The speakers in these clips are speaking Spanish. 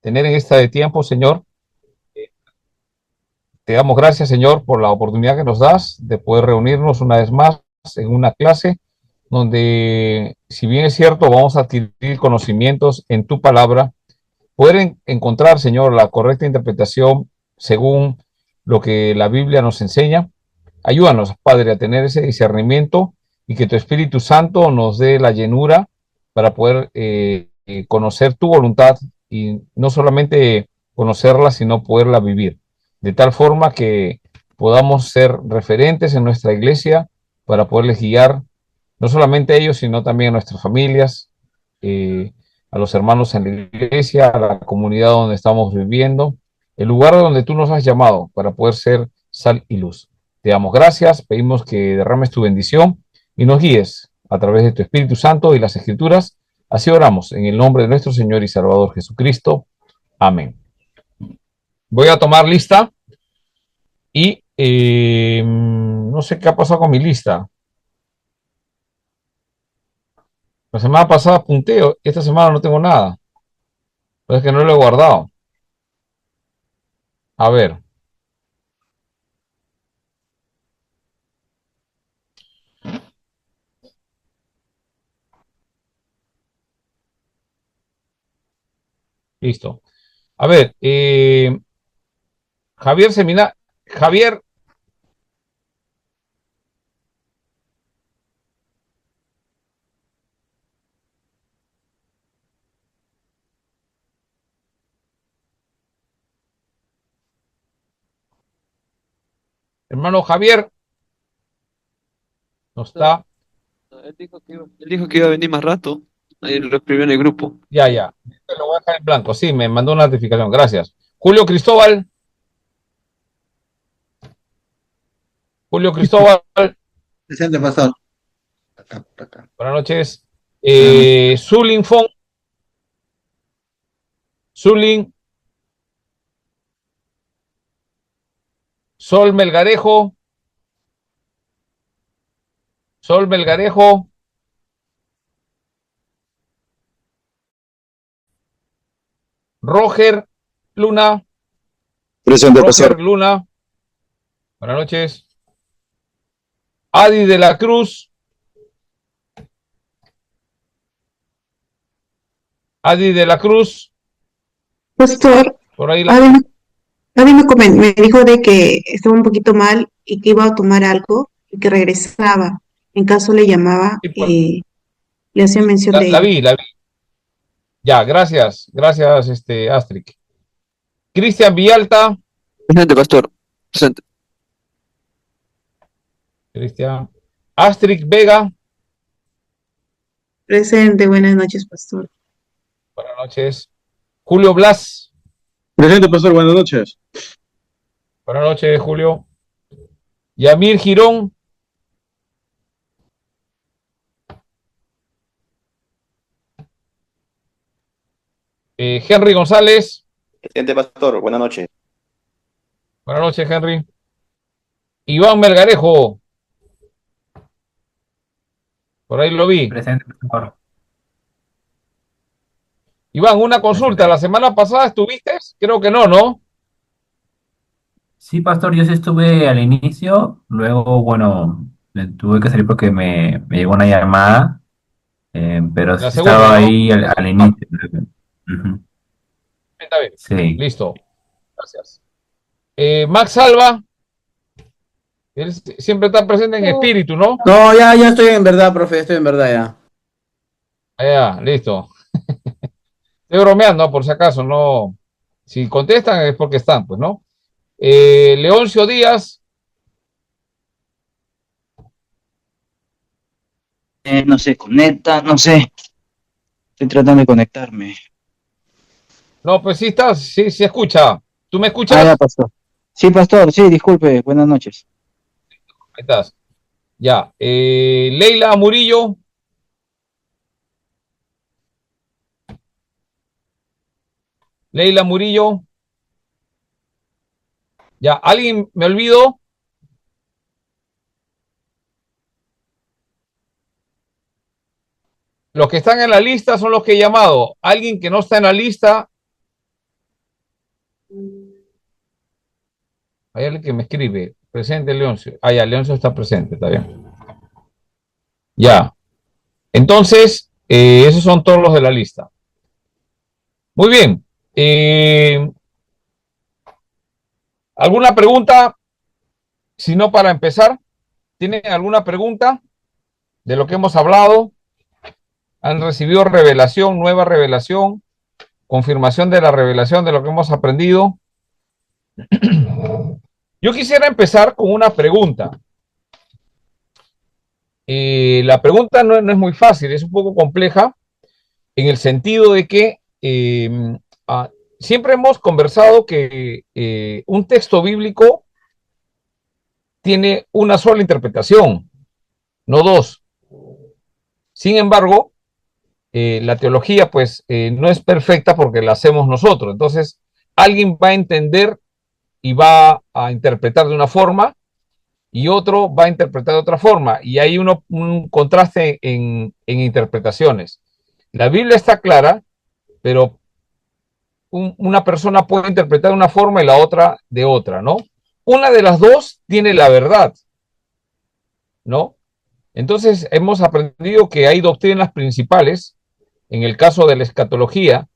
tener en este tiempo, Señor. Te damos gracias, Señor, por la oportunidad que nos das de poder reunirnos una vez más en una clase donde, si bien es cierto, vamos a adquirir conocimientos en tu palabra, poder encontrar, Señor, la correcta interpretación según lo que la Biblia nos enseña. Ayúdanos, Padre, a tener ese discernimiento y que tu Espíritu Santo nos dé la llenura para poder conocer tu voluntad y no solamente conocerla, sino poderla vivir. De tal forma que podamos ser referentes en nuestra iglesia para poderles guiar no solamente a ellos, sino también a nuestras familias, eh, a los hermanos en la iglesia, a la comunidad donde estamos viviendo, el lugar donde tú nos has llamado para poder ser sal y luz. Te damos gracias, pedimos que derrames tu bendición y nos guíes a través de tu Espíritu Santo y las Escrituras. Así oramos en el nombre de nuestro Señor y Salvador Jesucristo. Amén. Voy a tomar lista y no sé qué ha pasado con mi lista. La semana pasada punteo, esta semana no tengo nada. Pues es que no lo he guardado. A ver, listo. A ver, Javier Semina, Javier, hermano Javier, no No, está. no, él dijo que iba a venir más rato. Ahí lo escribió en el grupo. Ya, ya. Lo voy a dejar en blanco. Sí, me mandó una notificación. Gracias. Julio Cristóbal, Julio Cristóbal, Presente, pastor. Acá, por acá. buenas noches. Buenas noches. Zulin Fong, Zulin, Sol Melgarejo, Sol Melgarejo, Roger Luna, Presente, pastor. Roger Luna, buenas noches. Adi de la Cruz, Adi de la Cruz, Pastor, por ahí la... Adi me dijo de que estaba un poquito mal y que iba a tomar algo y que regresaba. En caso le llamaba, le hacía mención de La ello. vi, la vi. Ya, gracias, gracias, Astrid. Cristian Villalta, Presente, pastor. Presente. Cristian. Astrid Vega, Presente, buenas noches, pastor. buenas noches. Julio Blas, Presente, pastor. Buenas noches. buenas noches, Julio. Yamir Girón, Henry González, Presidente Pastor, buenas noches. buenas noches, Henry. Iván Melgarejo, por ahí lo vi. Presente, por favor. Iván, una consulta, Presente. ¿la semana pasada estuviste? Creo que no, ¿no? Sí, pastor, yo sí estuve al inicio, luego, bueno, tuve que salir porque me llegó una llamada, pero La sí segunda, estaba ¿no? ahí La al segunda. inicio. Ujú. Está bien. Sí. Listo. Gracias. Max Salva, él siempre está presente en espíritu, ¿no? No, ya estoy en verdad, profe, estoy en verdad ya. Ya, listo. Estoy bromeando, por si acaso, no. Si contestan es porque están, pues, ¿no? Leoncio Díaz, No se conecta, no sé. Estoy tratando de conectarme. no, pues sí estás, sí, se escucha. ¿Tú me Ah, ya, escuchas? pastor. Sí, pastor, sí, disculpe, buenas noches. Ahí estás. Ya. Leila Murillo, Leila Murillo. Ya, ¿alguien me olvidó? Los que están en la lista son los que he llamado. Alguien que no está en la lista, Hay alguien que me escribe, presente Leoncio. Ah, ya, Leoncio está presente, está bien. Ya. Entonces, esos son todos los de la lista. Muy bien. ¿Alguna pregunta? Si no, para empezar, ¿tienen alguna pregunta de lo que hemos hablado? ¿Han recibido revelación, nueva revelación, confirmación de la revelación de lo que hemos aprendido? Yo quisiera empezar con una pregunta. La pregunta no es muy fácil, es un poco compleja en el sentido de que siempre hemos conversado que un texto bíblico tiene una sola interpretación, no dos. Sin embargo, la teología pues no es perfecta porque la hacemos nosotros. Entonces, alguien va a entender y va a interpretar de una forma y otro va a interpretar de otra forma. Y hay un contraste en interpretaciones. La Biblia está clara, pero una persona puede interpretar de una forma y la otra de otra, ¿no? Una de las dos tiene la verdad, ¿no? Entonces hemos aprendido que hay doctrinas principales, en el caso de la escatología,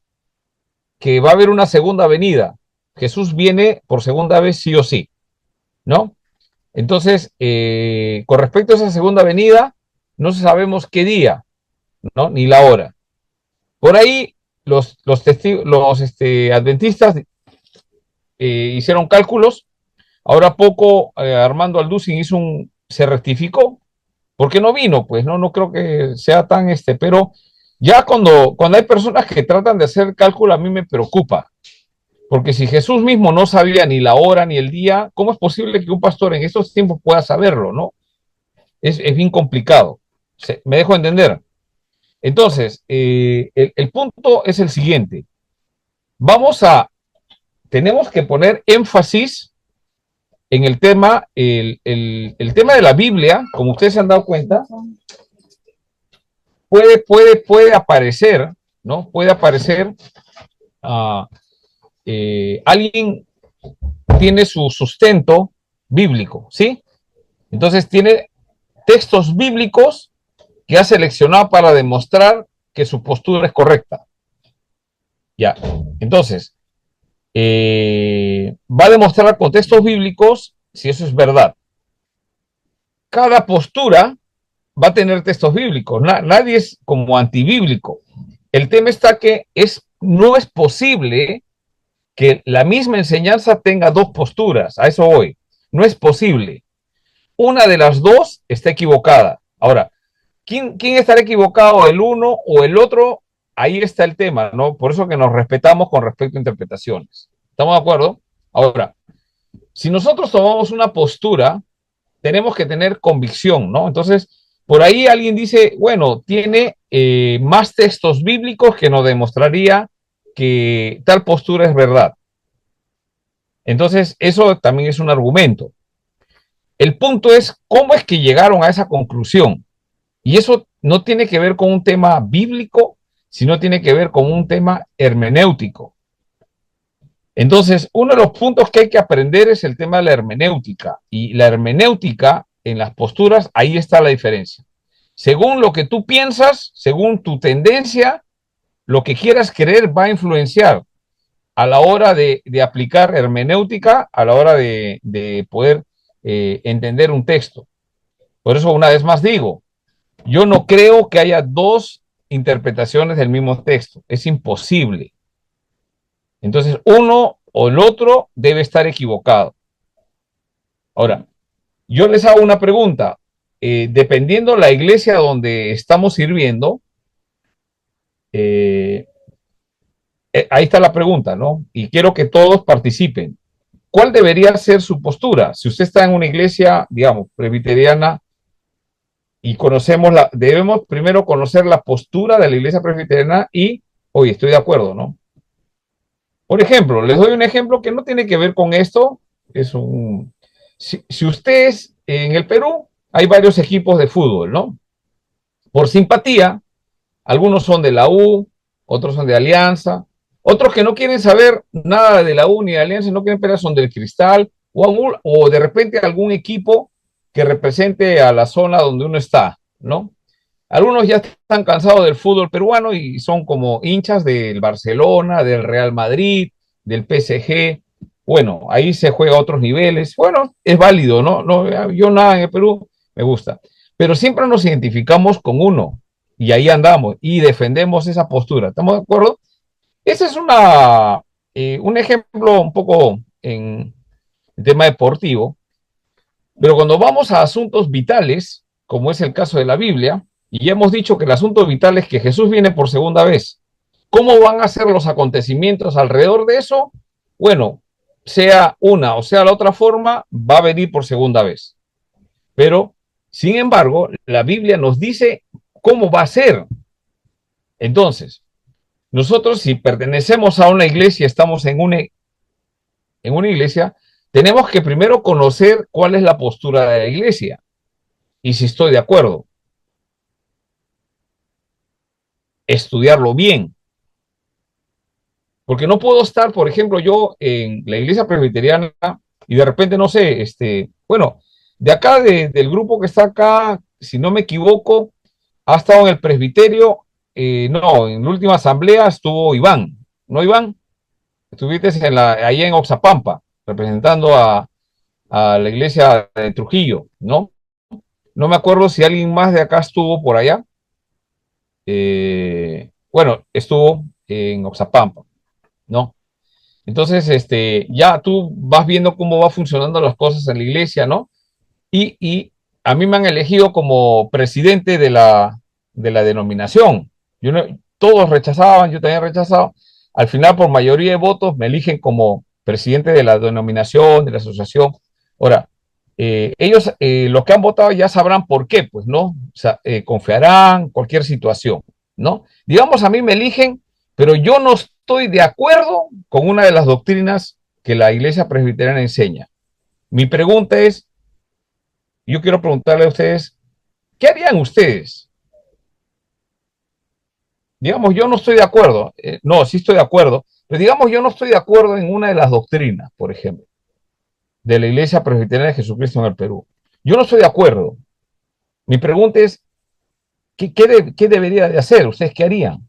que va a haber una segunda venida. Jesús viene por segunda vez sí o sí, ¿no? Entonces, con respecto a esa segunda venida, no sabemos qué día, ¿no? Ni la hora. Por ahí los adventistas hicieron cálculos. Ahora poco Armando Alducin se rectificó, porque no vino, pues no creo que sea tan pero ya cuando hay personas que tratan de hacer cálculo a mí me preocupa, porque si Jesús mismo no sabía ni la hora ni el día, ¿cómo es posible que un pastor en estos tiempos pueda saberlo, no? Es bien complicado, me dejo entender. Entonces, el punto es el siguiente, tenemos que poner énfasis en el tema, el tema de la Biblia, como ustedes se han dado cuenta, puede aparecer, ¿no? Puede aparecer, alguien tiene su sustento bíblico, ¿sí? Entonces tiene textos bíblicos que ha seleccionado para demostrar que su postura es correcta. Ya, entonces, va a demostrar con textos bíblicos si eso es verdad. Cada postura va a tener textos bíblicos. Nadie es como antibíblico. El tema está que no es posible que la misma enseñanza tenga dos posturas. A eso voy. No es posible. Una de las dos está equivocada. Ahora, ¿quién estará equivocado, el uno o el otro? Ahí está el tema, ¿no? Por eso que nos respetamos con respecto a interpretaciones. ¿Estamos de acuerdo? Ahora, si nosotros tomamos una postura, tenemos que tener convicción, ¿no? Entonces, por ahí alguien dice, bueno, tiene más textos bíblicos que nos demostraría que tal postura es verdad. Entonces, eso también es un argumento. El punto es cómo es que llegaron a esa conclusión. Y eso no tiene que ver con un tema bíblico, sino tiene que ver con un tema hermenéutico. Entonces, uno de los puntos que hay que aprender es el tema de la hermenéutica. Y la hermenéutica en las posturas, ahí está la diferencia. Según lo que tú piensas, según tu tendencia, lo que quieras creer va a influenciar a la hora de aplicar hermenéutica, a la hora de poder entender un texto. Por eso, una vez más digo, yo no creo que haya dos interpretaciones del mismo texto. Es imposible. Entonces, uno o el otro debe estar equivocado. Ahora, yo les hago una pregunta. Dependiendo la iglesia donde estamos sirviendo, ahí está la pregunta, ¿no? Y quiero que todos participen. ¿Cuál debería ser su postura? Si usted está en una iglesia, digamos, presbiteriana, y debemos primero conocer la postura de la iglesia presbiteriana y, oye, estoy de acuerdo, ¿no? Por ejemplo, les doy un ejemplo que no tiene que ver con esto. Si ustedes en el Perú hay varios equipos de fútbol, ¿no? Por simpatía, algunos son de la U, otros son de Alianza, otros que no quieren saber nada de la U ni de Alianza, no quieren pelear son del Cristal, o de repente algún equipo que represente a la zona donde uno está, ¿no? Algunos ya están cansados del fútbol peruano y son como hinchas del Barcelona, del Real Madrid, del PSG. Bueno, ahí se juega a otros niveles. Bueno, es válido, ¿no? No, yo nada en el Perú me gusta. Pero siempre nos identificamos con uno y ahí andamos y defendemos esa postura. ¿Estamos de acuerdo? Ese es un ejemplo un poco en el tema deportivo, pero cuando vamos a asuntos vitales, como es el caso de la Biblia, y ya hemos dicho que el asunto vital es que Jesús viene por segunda vez, ¿cómo van a ser los acontecimientos alrededor de eso? Bueno, sea una o sea la otra forma, va a venir por segunda vez. Pero, sin embargo, la Biblia nos dice cómo va a ser. Entonces, nosotros si pertenecemos a una iglesia, estamos en una iglesia, tenemos que primero conocer cuál es la postura de la iglesia y si estoy de acuerdo. Estudiarlo bien. Porque no puedo estar, por ejemplo, yo en la iglesia presbiteriana y de repente, no sé, bueno, de acá, del grupo que está acá, si no me equivoco, ha estado en el presbiterio, no, en la última asamblea estuvo Iván, ¿no, Iván? Estuviste ahí en Oxapampa, representando a la iglesia de Trujillo, ¿no? No me acuerdo si alguien más de acá estuvo por allá. Bueno, estuvo en Oxapampa, ¿no? Entonces, ya tú vas viendo cómo va funcionando las cosas en la iglesia, ¿no? Y a mí me han elegido como presidente de la denominación. Todos rechazaban, yo también rechazaba. Al final, por mayoría de votos, me eligen como presidente de la denominación, de la asociación. Ahora, ellos, los que han votado ya sabrán por qué, pues, ¿no? O sea, confiarán, cualquier situación, ¿no? Digamos, a mí me eligen, pero yo no estoy de acuerdo con una de las doctrinas que la iglesia presbiteriana enseña. Mi pregunta es, yo quiero preguntarle a ustedes, ¿qué harían ustedes? Digamos, yo no estoy de acuerdo, no, sí estoy de acuerdo, pero digamos, yo no estoy de acuerdo en una de las doctrinas, por ejemplo, de la Iglesia Presbiteriana de Jesucristo en el Perú. Yo no estoy de acuerdo. Mi pregunta es, ¿qué debería de hacer? ¿Ustedes qué harían?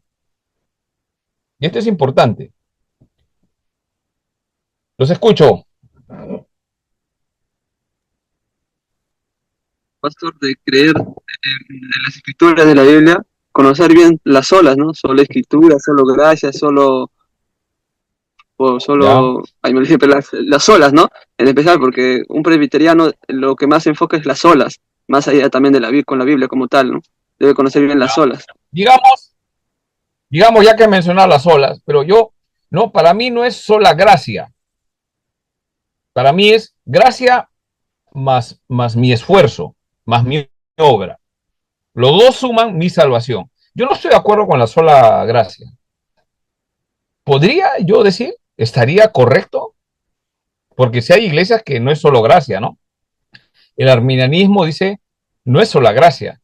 Y esto es importante. Los escucho. Pastor, de creer en las escrituras de la Biblia, conocer bien las solas, ¿no? Solo escritura, solo gracia, ¿Ya? ay, me olvidé, pero las solas, ¿no? En especial porque un presbiteriano lo que más se enfoca es las solas, más allá también de con la Biblia como tal, ¿no? Debe conocer bien las solas. Digamos, ya que he mencionado las olas, pero no, para mí no es sola gracia. Para mí es gracia más mi esfuerzo, más mi obra. Los dos suman mi salvación. Yo no estoy de acuerdo con la sola gracia. ¿Podría yo decir? ¿Estaría correcto? Porque si hay iglesias que no es solo gracia, ¿no? El arminianismo dice, no es sola gracia,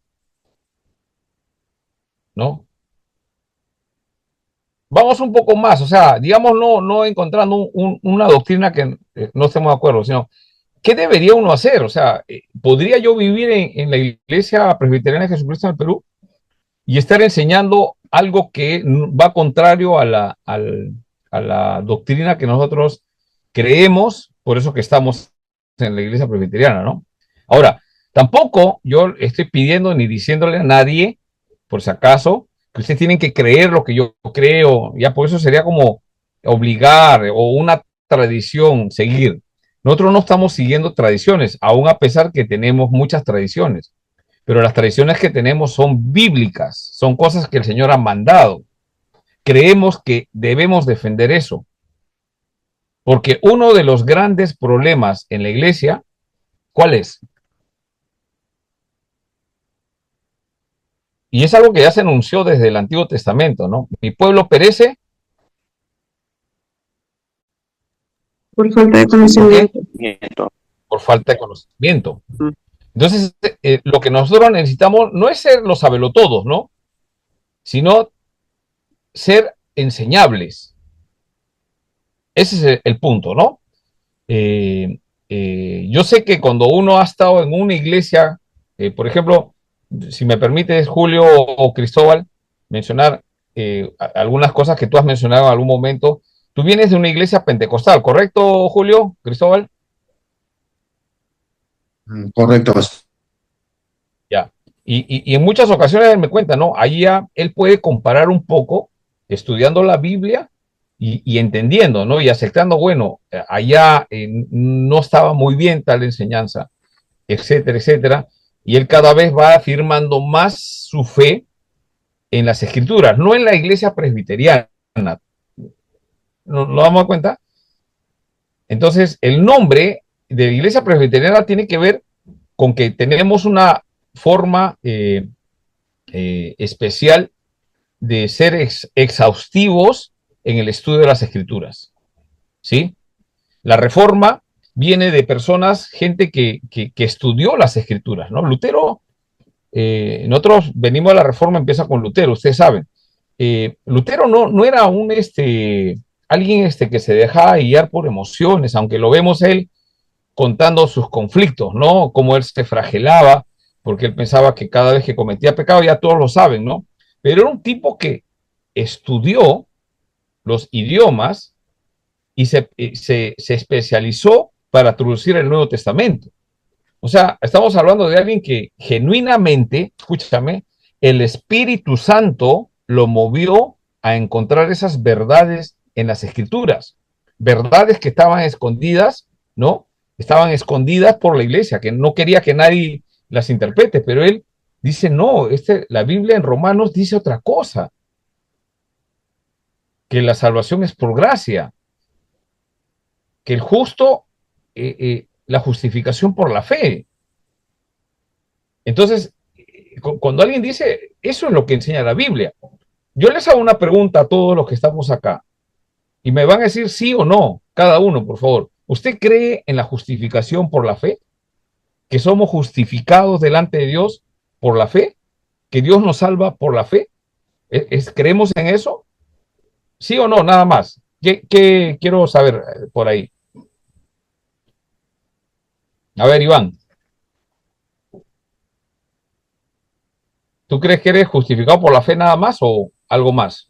¿no? Vamos un poco más, o sea, digamos, no encontrando una doctrina que no estemos de acuerdo, sino, ¿qué debería uno hacer? O sea, ¿podría yo vivir en la iglesia presbiteriana de Jesucristo en el Perú y estar enseñando algo que va contrario a la doctrina que nosotros creemos, por eso que estamos en la iglesia presbiteriana, ¿no? Ahora, tampoco yo estoy pidiendo ni diciéndole a nadie, por si acaso, que ustedes tienen que creer lo que yo creo, ya por eso sería como obligar o una tradición seguir. Nosotros no estamos siguiendo tradiciones, aun a pesar que tenemos muchas tradiciones, pero las tradiciones que tenemos son bíblicas, son cosas que el Señor ha mandado. Creemos que debemos defender eso, porque uno de los grandes problemas en la iglesia, ¿cuál es? Y es algo que ya se anunció desde el Antiguo Testamento, ¿no? Mi pueblo perece. Por falta de ¿Por qué? conocimiento. Por falta de conocimiento. Mm. Entonces, lo que nosotros necesitamos no es ser los sabelotodos, ¿no? Sino ser enseñables. Ese es el punto, ¿no? yo sé que cuando uno ha estado en una iglesia, por ejemplo, si me permites, Julio o Cristóbal, mencionar algunas cosas que tú has mencionado en algún momento. Tú vienes de una iglesia pentecostal, ¿correcto, Julio, Cristóbal? Correcto, pastor. Ya. Y en muchas ocasiones él me cuenta, ¿no? Ahí ya él puede comparar un poco, estudiando la Biblia y entendiendo, ¿no? Y aceptando, bueno, allá no estaba muy bien tal enseñanza, etcétera, etcétera. Y él cada vez va afirmando más su fe en las escrituras, no en la iglesia presbiteriana. ¿Lo damos cuenta? Entonces, el nombre de la iglesia presbiteriana tiene que ver con que tenemos una forma especial de ser exhaustivos en el estudio de las escrituras. ¿Sí? La reforma viene de personas, gente que estudió las escrituras, ¿no? Lutero, nosotros venimos a la reforma, empieza con Lutero, ustedes saben. Lutero no era alguien que se dejaba guiar por emociones, aunque lo vemos él contando sus conflictos, ¿no? Cómo él se fragelaba, porque él pensaba que cada vez que cometía pecado, ya todos lo saben, ¿no? Pero era un tipo que estudió los idiomas y se especializó para traducir el Nuevo Testamento. O sea, estamos hablando de alguien que genuinamente, escúchame, el Espíritu Santo lo movió a encontrar esas verdades en las Escrituras, verdades que estaban escondidas, ¿no? Estaban escondidas por la iglesia, que no quería que nadie las interprete, pero él dice, no, la Biblia en Romanos dice otra cosa, que la salvación es por gracia, que el justo, la justificación por la fe. Entonces, cuando alguien dice, eso es lo que enseña la Biblia, yo les hago una pregunta a todos los que estamos acá y me van a decir sí o no, cada uno, por favor. ¿Usted cree en la justificación por la fe? ¿Que somos justificados delante de Dios por la fe? ¿Que Dios nos salva por la fe? ¿Creemos en eso? ¿Sí o no? Nada más. ¿Qué quiero saber por ahí? A ver, Iván. ¿Tú crees que eres justificado por la fe nada más o algo más?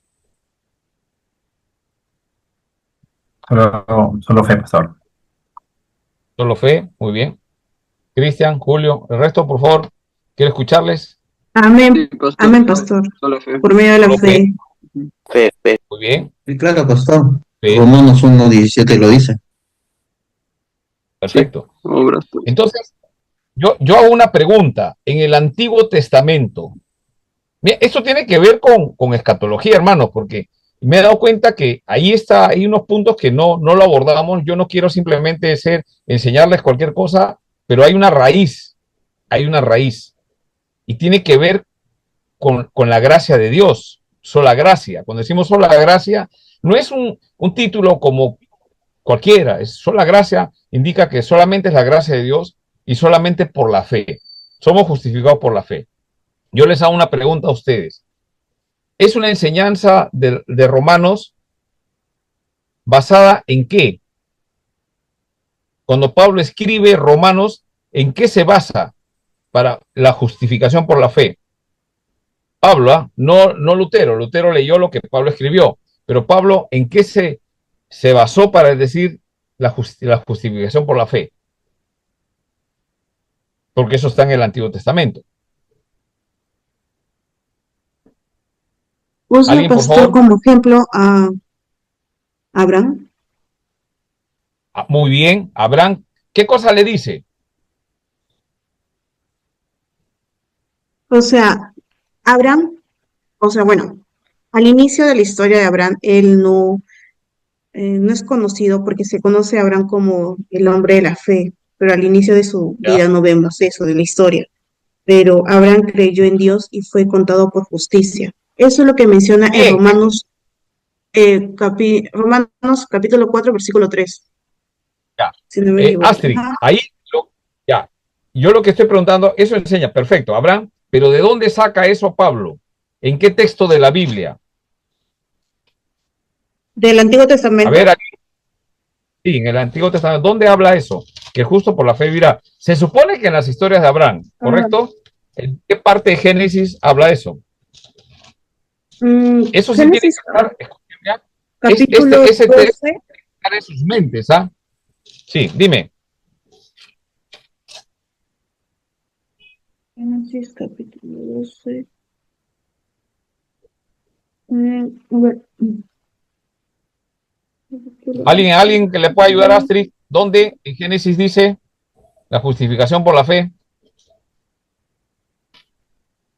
Solo fe, pastor. Solo fe, muy bien. Cristian, Julio, el resto, por favor, quiero escucharles. Amén, Sí, pastor, amén, pastor. solo fe. Por medio de la Solo fe. Fe. Muy bien, Sí, claro, pastor. fe, Romanos 1:17 lo dice. perfecto. Obras, pues. Entonces, yo hago una pregunta. En el Antiguo Testamento, mira, esto tiene que ver con escatología, hermanos, porque me he dado cuenta que hay unos puntos que no lo abordamos. Yo no quiero simplemente enseñarles cualquier cosa, pero hay una raíz, y tiene que ver con la gracia de Dios, sola gracia. Cuando decimos sola gracia, no es un título como cualquiera, es sola gracia, indica que solamente es la gracia de Dios y solamente por la fe. Somos justificados por la fe. Yo les hago una pregunta a ustedes. ¿Es una enseñanza de Romanos basada en qué? Cuando Pablo escribe Romanos, ¿en qué se basa para la justificación por la fe? Pablo, no Lutero. Lutero leyó lo que Pablo escribió, pero Pablo, ¿en qué se basó para decir la justificación por la fe? Porque eso está en el Antiguo Testamento. Usa, ¿Alguien, por pastor, favor? como ejemplo a Abraham. Muy bien, Abraham, ¿qué cosa le dice? O sea, Abraham, o sea, bueno, al inicio de la historia de Abraham, él no es conocido porque se conoce a Abraham como el hombre de la fe, pero al inicio de su ¿Ya? vida no vemos eso de la historia. Pero Abraham creyó en Dios y fue contado por justicia. Eso es lo que menciona en Bien, Romanos capítulo 4, versículo 3, ya. si no me equivoco. Astrid, Ajá. ahí, ya. Yo lo que estoy preguntando, eso enseña, perfecto, Abraham, pero ¿de dónde saca eso Pablo? ¿En qué texto de la Biblia? Del Antiguo A Testamento. ver, aquí, sí, en el Antiguo Testamento, ¿dónde habla eso? que el justo por la fe vivirá. Se supone que en las historias de Abraham, ¿correcto? ¿En qué parte de Génesis habla eso? Eso sí tiene que Génesis estar, escúchame, capítulo ese texto 12. está en sus mentes, ¿ah? Sí, dime. Génesis capítulo 12. A ver. ¿Alguien que le pueda ayudar a Astrid? ¿Dónde en Génesis dice la justificación por la fe?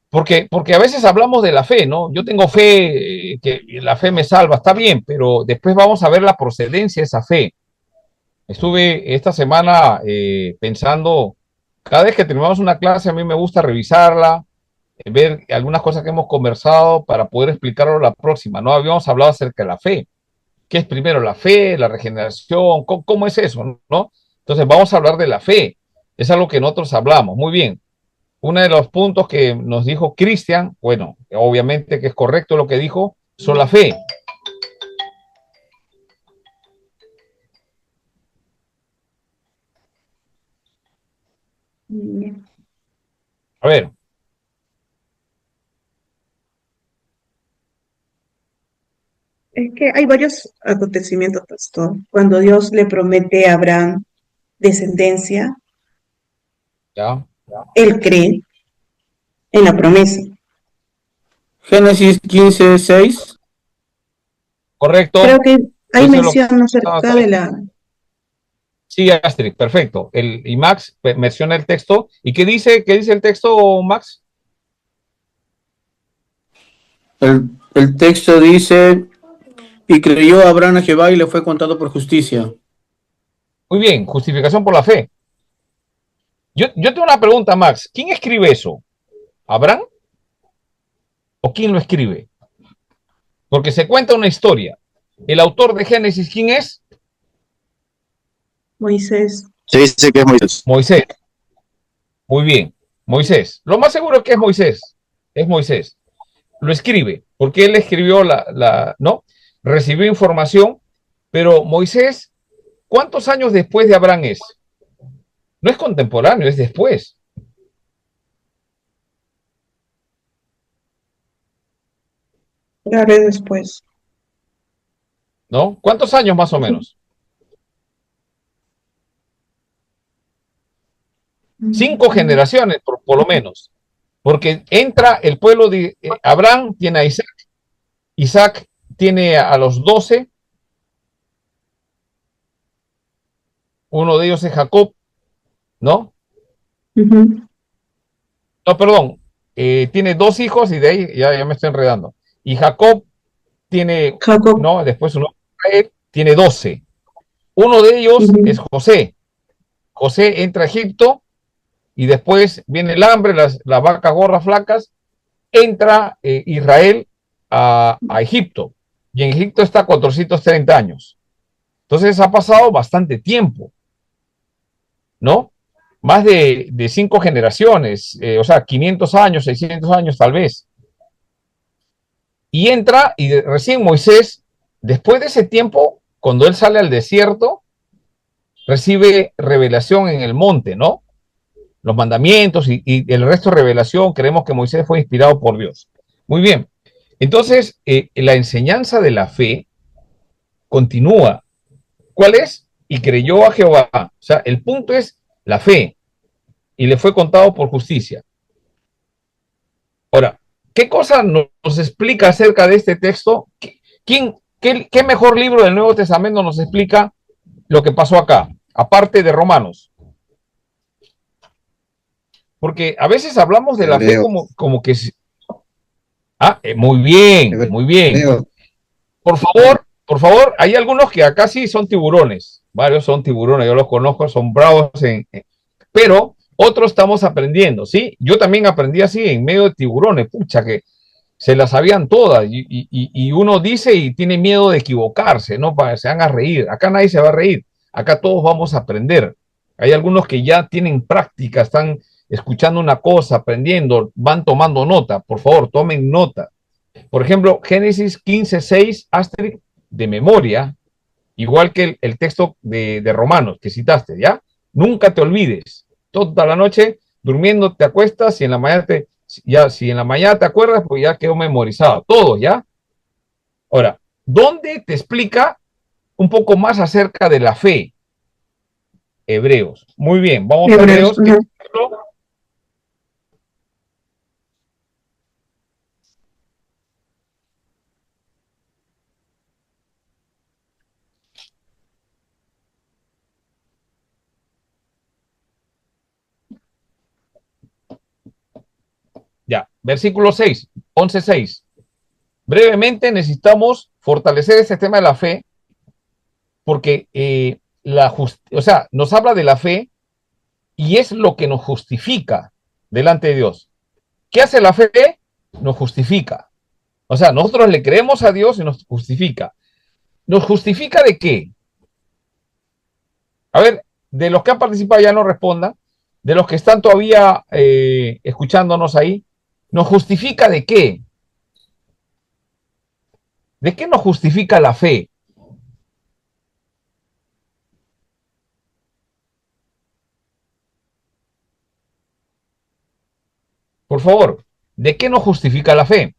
Porque a veces hablamos de la fe, ¿no? Yo tengo fe, que la fe me salva, está bien, pero después vamos a ver la procedencia de esa fe. Estuve esta semana pensando, cada vez que terminamos una clase a mí me gusta revisarla, ver algunas cosas que hemos conversado para poder explicarlo la próxima, ¿no? Habíamos hablado acerca de la fe. ¿Qué es primero la fe, la regeneración? ¿Cómo es eso, no? Entonces vamos a hablar de la fe. Es algo que nosotros hablamos. Muy bien. Uno de los puntos que nos dijo Cristian, bueno, obviamente que es correcto lo que dijo, son la fe. A ver. Es que hay varios acontecimientos, pastor. Cuando Dios le promete a Abraham descendencia, Ya. él cree en la promesa. Génesis 15:6. Correcto. Creo que hay Eso es lo que mención estaba acerca de la... Sí, Astrid, perfecto. Y Max menciona el texto. ¿Y qué dice el texto, Max? El texto dice, y creyó Abraham a Jehová y le fue contado por justicia. Muy bien, justificación por la fe. Yo tengo una pregunta, Max. ¿Quién escribe eso? ¿Abraham? ¿O quién lo escribe? Porque se cuenta una historia. ¿El autor de Génesis quién es? Moisés. Se dice que es Moisés. Moisés. Muy bien, Moisés. Lo más seguro que es Moisés. Es Moisés. Lo escribe, porque él escribió ¿no? Recibió información, pero Moisés, ¿cuántos años después de Abraham es? No es contemporáneo, es después. Claro, es después. ¿No? ¿Cuántos años más o menos? 5 generaciones, por lo menos. Porque entra el pueblo de Abraham, tiene a Isaac. Isaac tiene a los 12. Uno de ellos es Jacob, ¿no? No, perdón. Tiene 2 hijos y de ahí ya me estoy enredando. Y Jacob tiene, no, después su nombre Israel, tiene 12. Uno de ellos es José. José entra a Egipto y después viene el hambre, las vacas gordas flacas, entra Israel a Egipto. Y en Egipto está 430 años. Entonces ha pasado bastante tiempo, ¿no? Más de 5 generaciones, o sea, 500 años, 600 años tal vez. Y entra, y recién Moisés, después de ese tiempo, cuando él sale al desierto, recibe revelación en el monte, ¿no? Los mandamientos y el resto de revelación, creemos que Moisés fue inspirado por Dios. Muy bien. Entonces, la enseñanza de la fe continúa. ¿Cuál es? Y creyó a Jehová. O sea, el punto es la fe. Y le fue contado por justicia. Ahora, ¿qué cosa nos explica acerca de este texto? ¿Qué mejor libro del Nuevo Testamento nos explica lo que pasó acá? Aparte de Romanos. Porque a veces hablamos de la fe como que... muy bien, muy bien. Por favor, hay algunos que acá sí son tiburones. Varios son tiburones, yo los conozco, son bravos. Pero otros estamos aprendiendo, ¿sí? Yo también aprendí así en medio de tiburones, pucha, que se las sabían todas. Y uno dice y tiene miedo de equivocarse, ¿no? Para que se van a reír. Acá nadie se va a reír. Acá todos vamos a aprender. Hay algunos que ya tienen práctica, están escuchando una cosa, aprendiendo, van tomando nota. Por favor, tomen nota. Por ejemplo, Génesis 15:6, Astrid, de memoria, igual que el texto de Romanos que citaste, ¿ya? Nunca te olvides. Toda la noche durmiendo te acuestas y en la mañana si en la mañana te acuerdas, pues ya quedó memorizado. Todo, ¿ya? Ahora, ¿dónde te explica un poco más acerca de la fe? Hebreos. Muy bien, vamos a Hebreos. Hebreos. Ya, versículo 6, 11:6. Brevemente necesitamos fortalecer este tema de la fe porque o sea, nos habla de la fe y es lo que nos justifica delante de Dios. ¿Qué hace la fe? Nos justifica. O sea, nosotros le creemos a Dios y nos justifica. ¿Nos justifica de qué? A ver, de los que han participado ya no respondan. De los que están todavía escuchándonos ahí, ¿nos justifica de qué? ¿De qué nos justifica la fe? Por favor, ¿de qué nos justifica la fe?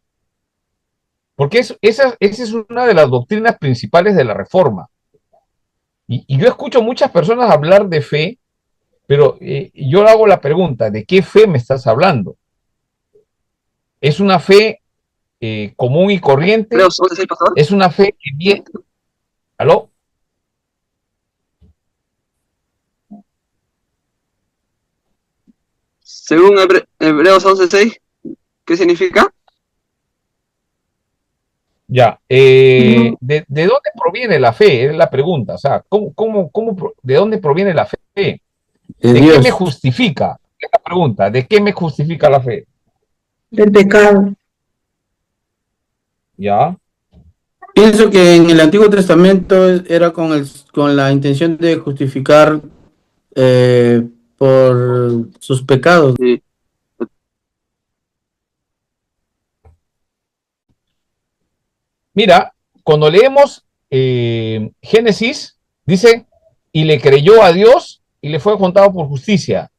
Porque esa es una de las doctrinas principales de la Reforma. Y yo escucho muchas personas hablar de fe, pero yo hago la pregunta, ¿de qué fe me estás hablando? ¿Es una fe común y corriente? Hebreos 11:6, pastor. ¿Es una fe que viene? ¿Aló? Según Hebreos 11:6, ¿qué significa? Ya. ¿De dónde proviene la fe? Es la pregunta. O sea, ¿de dónde proviene la fe? De ¿De qué me Dios. justifica? Es la pregunta. ¿De qué me justifica la fe? Del pecado. Ya. Pienso que en el Antiguo Testamento era con la intención de justificar por sus pecados. Sí. Mira, cuando leemos Génesis, dice, y le creyó a Dios y le fue contado por justicia.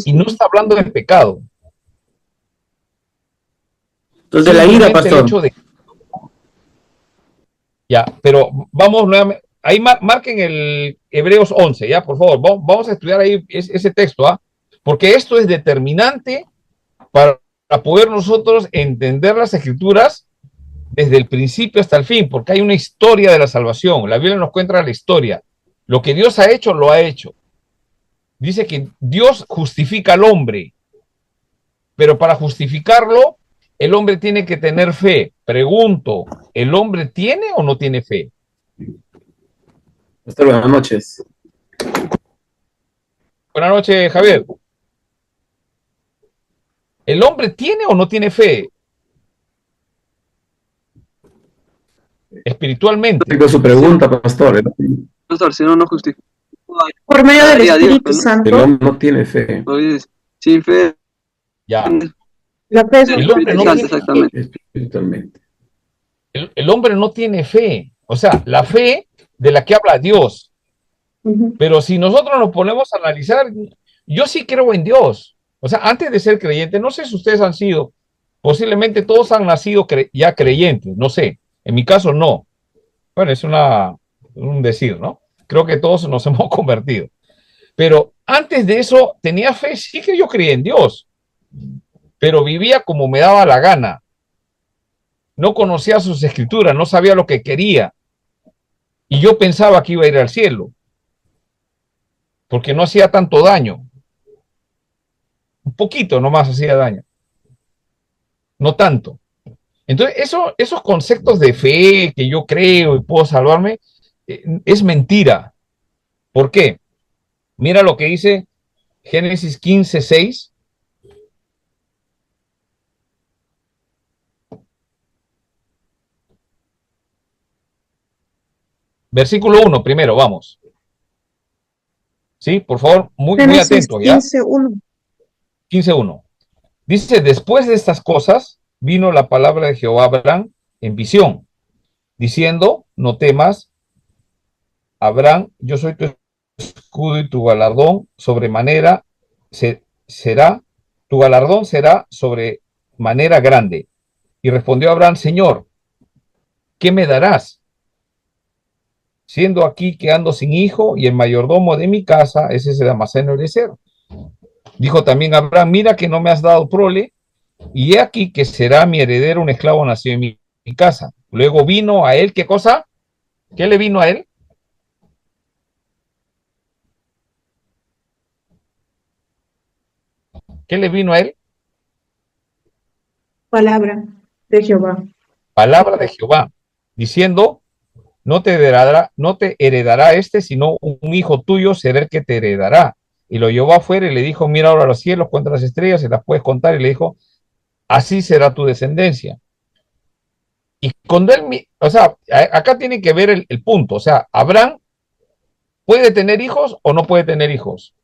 Y no está hablando de pecado. Entonces la ira, Simplemente el pastor. hecho de... Ya, pero vamos nuevamente. Ahí marquen el Hebreos 11, ya, por favor. Vamos a estudiar ahí ese texto, ¿ah? Porque esto es determinante para poder nosotros entender las escrituras desde el principio hasta el fin, porque hay una historia de la salvación. La Biblia nos cuenta la historia. Lo que Dios ha hecho, lo ha hecho. Dice que Dios justifica al hombre, pero para justificarlo, el hombre tiene que tener fe. Pregunto, ¿el hombre tiene o no tiene fe? Pastor, buenas noches. Buenas noches, Javier. ¿El hombre tiene o no tiene fe? Espiritualmente. Con su pregunta, pastor. Pastor, si no, no justifica. Por medio del Daría a Dios, Espíritu ¿no? El Santo, hombre no tiene fe. Pues, sin fe. Ya. la fe es El El hombre no Espíritu Santo, tiene exactamente. Espiritualmente. El hombre no tiene fe. O sea, la fe de la que habla Dios. Ujú. Pero si nosotros nos ponemos a analizar, yo sí creo en Dios. O sea, antes de ser creyente, no sé si ustedes han sido, posiblemente todos han nacido ya creyentes, no sé. En mi caso, no. Bueno, es un decir, ¿no? Creo que todos nos hemos convertido. Pero antes de eso, tenía fe, sí que yo creía en Dios, pero vivía como me daba la gana. No conocía sus escrituras, no sabía lo que quería. Y yo pensaba que iba a ir al cielo, porque no hacía tanto daño. Un poquito nomás hacía daño. No tanto. Entonces, esos conceptos de fe que yo creo y puedo salvarme, es mentira. ¿Por qué? Mira lo que dice Génesis 15:6. Versículo 1 primero, vamos. Sí, por favor, muy Génesis atento, ¿ya? 15:1. 15:1. Dice, después de estas cosas, vino la palabra de Jehová a Abraham en visión, diciendo, no temas, Abraham, yo soy tu escudo y tu galardón sobremanera tu galardón será sobremanera grande. Y respondió Abraham, Señor, ¿qué me darás? Siendo aquí que ando sin hijo y el mayordomo de mi casa es ese Damaseno Eliezer. Dijo también Abraham, mira que no me has dado prole, y he aquí que será mi heredero un esclavo nacido en mi casa. Luego vino a él, ¿qué cosa? ¿Qué le vino a él? ¿Qué le vino a él? Palabra de Jehová. Palabra de Jehová, diciendo, no te heredará este, sino un hijo tuyo será el que te heredará. Y lo llevó afuera y le dijo, mira ahora los cielos, cuenta las estrellas, se las puedes contar. Y le dijo, así será tu descendencia. Y cuando él, o sea, acá tiene que ver el punto. O sea, Abraham puede tener hijos o no puede tener hijos.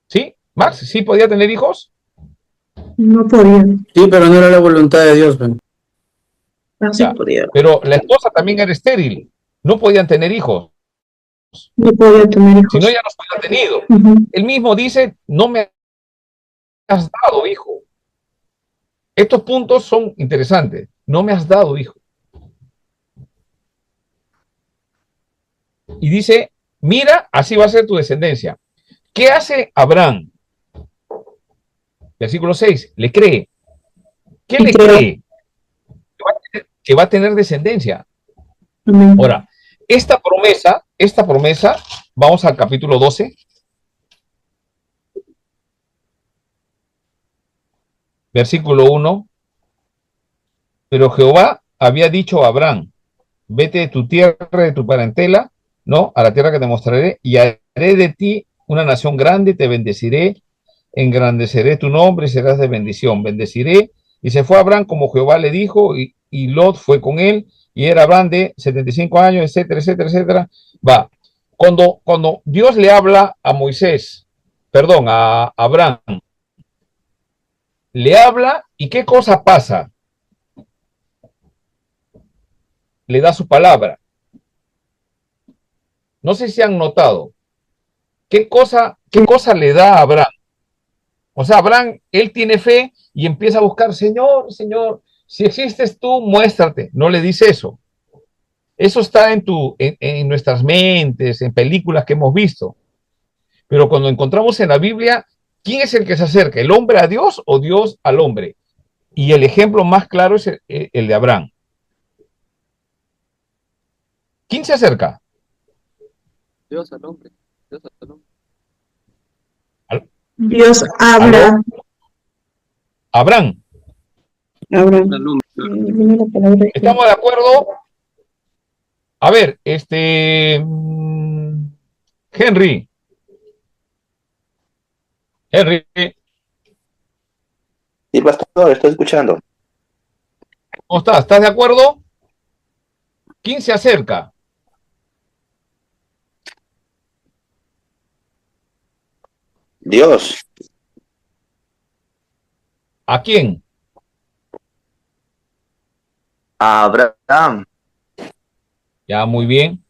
¿Sí? Max, ¿sí podía tener hijos? No podía. Sí, pero no era la voluntad de Dios. ¿Ven? Así Ya. podía. Pero la esposa también era estéril. No podían tener hijos. No podía tener hijos. Si no, ya los hubiera tenido. Él mismo dice, no me has dado hijo. Estos puntos son interesantes. No me has dado hijo. Y dice, mira, así va a ser tu descendencia. ¿Qué hace Abraham? Versículo 6, le cree. ¿Qué le cree? Que va a tener descendencia. Ahora, esta promesa, vamos al capítulo 12. Versículo 1. Pero Jehová había dicho a Abraham, vete de tu tierra, de tu parentela, ¿no? A la tierra que te mostraré, y haré de ti una nación grande, te bendeciré, engrandeceré tu nombre y serás de bendición. Bendeciré. Y se fue Abraham como Jehová le dijo, y Lot fue con él, y era Abraham de 75 años, etcétera, etcétera, etcétera. Va. Cuando Dios le habla a Moisés, perdón, a Abraham, le habla, ¿y qué cosa pasa? Le da su palabra. No sé si han notado. ¿Qué cosa le da a Abraham? O sea, Abraham, él tiene fe y empieza a buscar, Señor, Señor, si existes tú, muéstrate. No le dice eso. Eso está en nuestras mentes, en películas que hemos visto. Pero cuando encontramos en la Biblia, ¿quién es el que se acerca? ¿El hombre a Dios o Dios al hombre? Y el ejemplo más claro es el de Abraham. ¿Quién se acerca? Dios al hombre. Dios al hombre. Dios habla. Abraham. Abraham. ¿Estamos de acuerdo? A ver, Henry. Sí, pastor, estoy escuchando. ¿Cómo estás? ¿Estás de acuerdo? ¿Quién se acerca? Dios. ¿A quién? A Abraham. Ya, muy bien.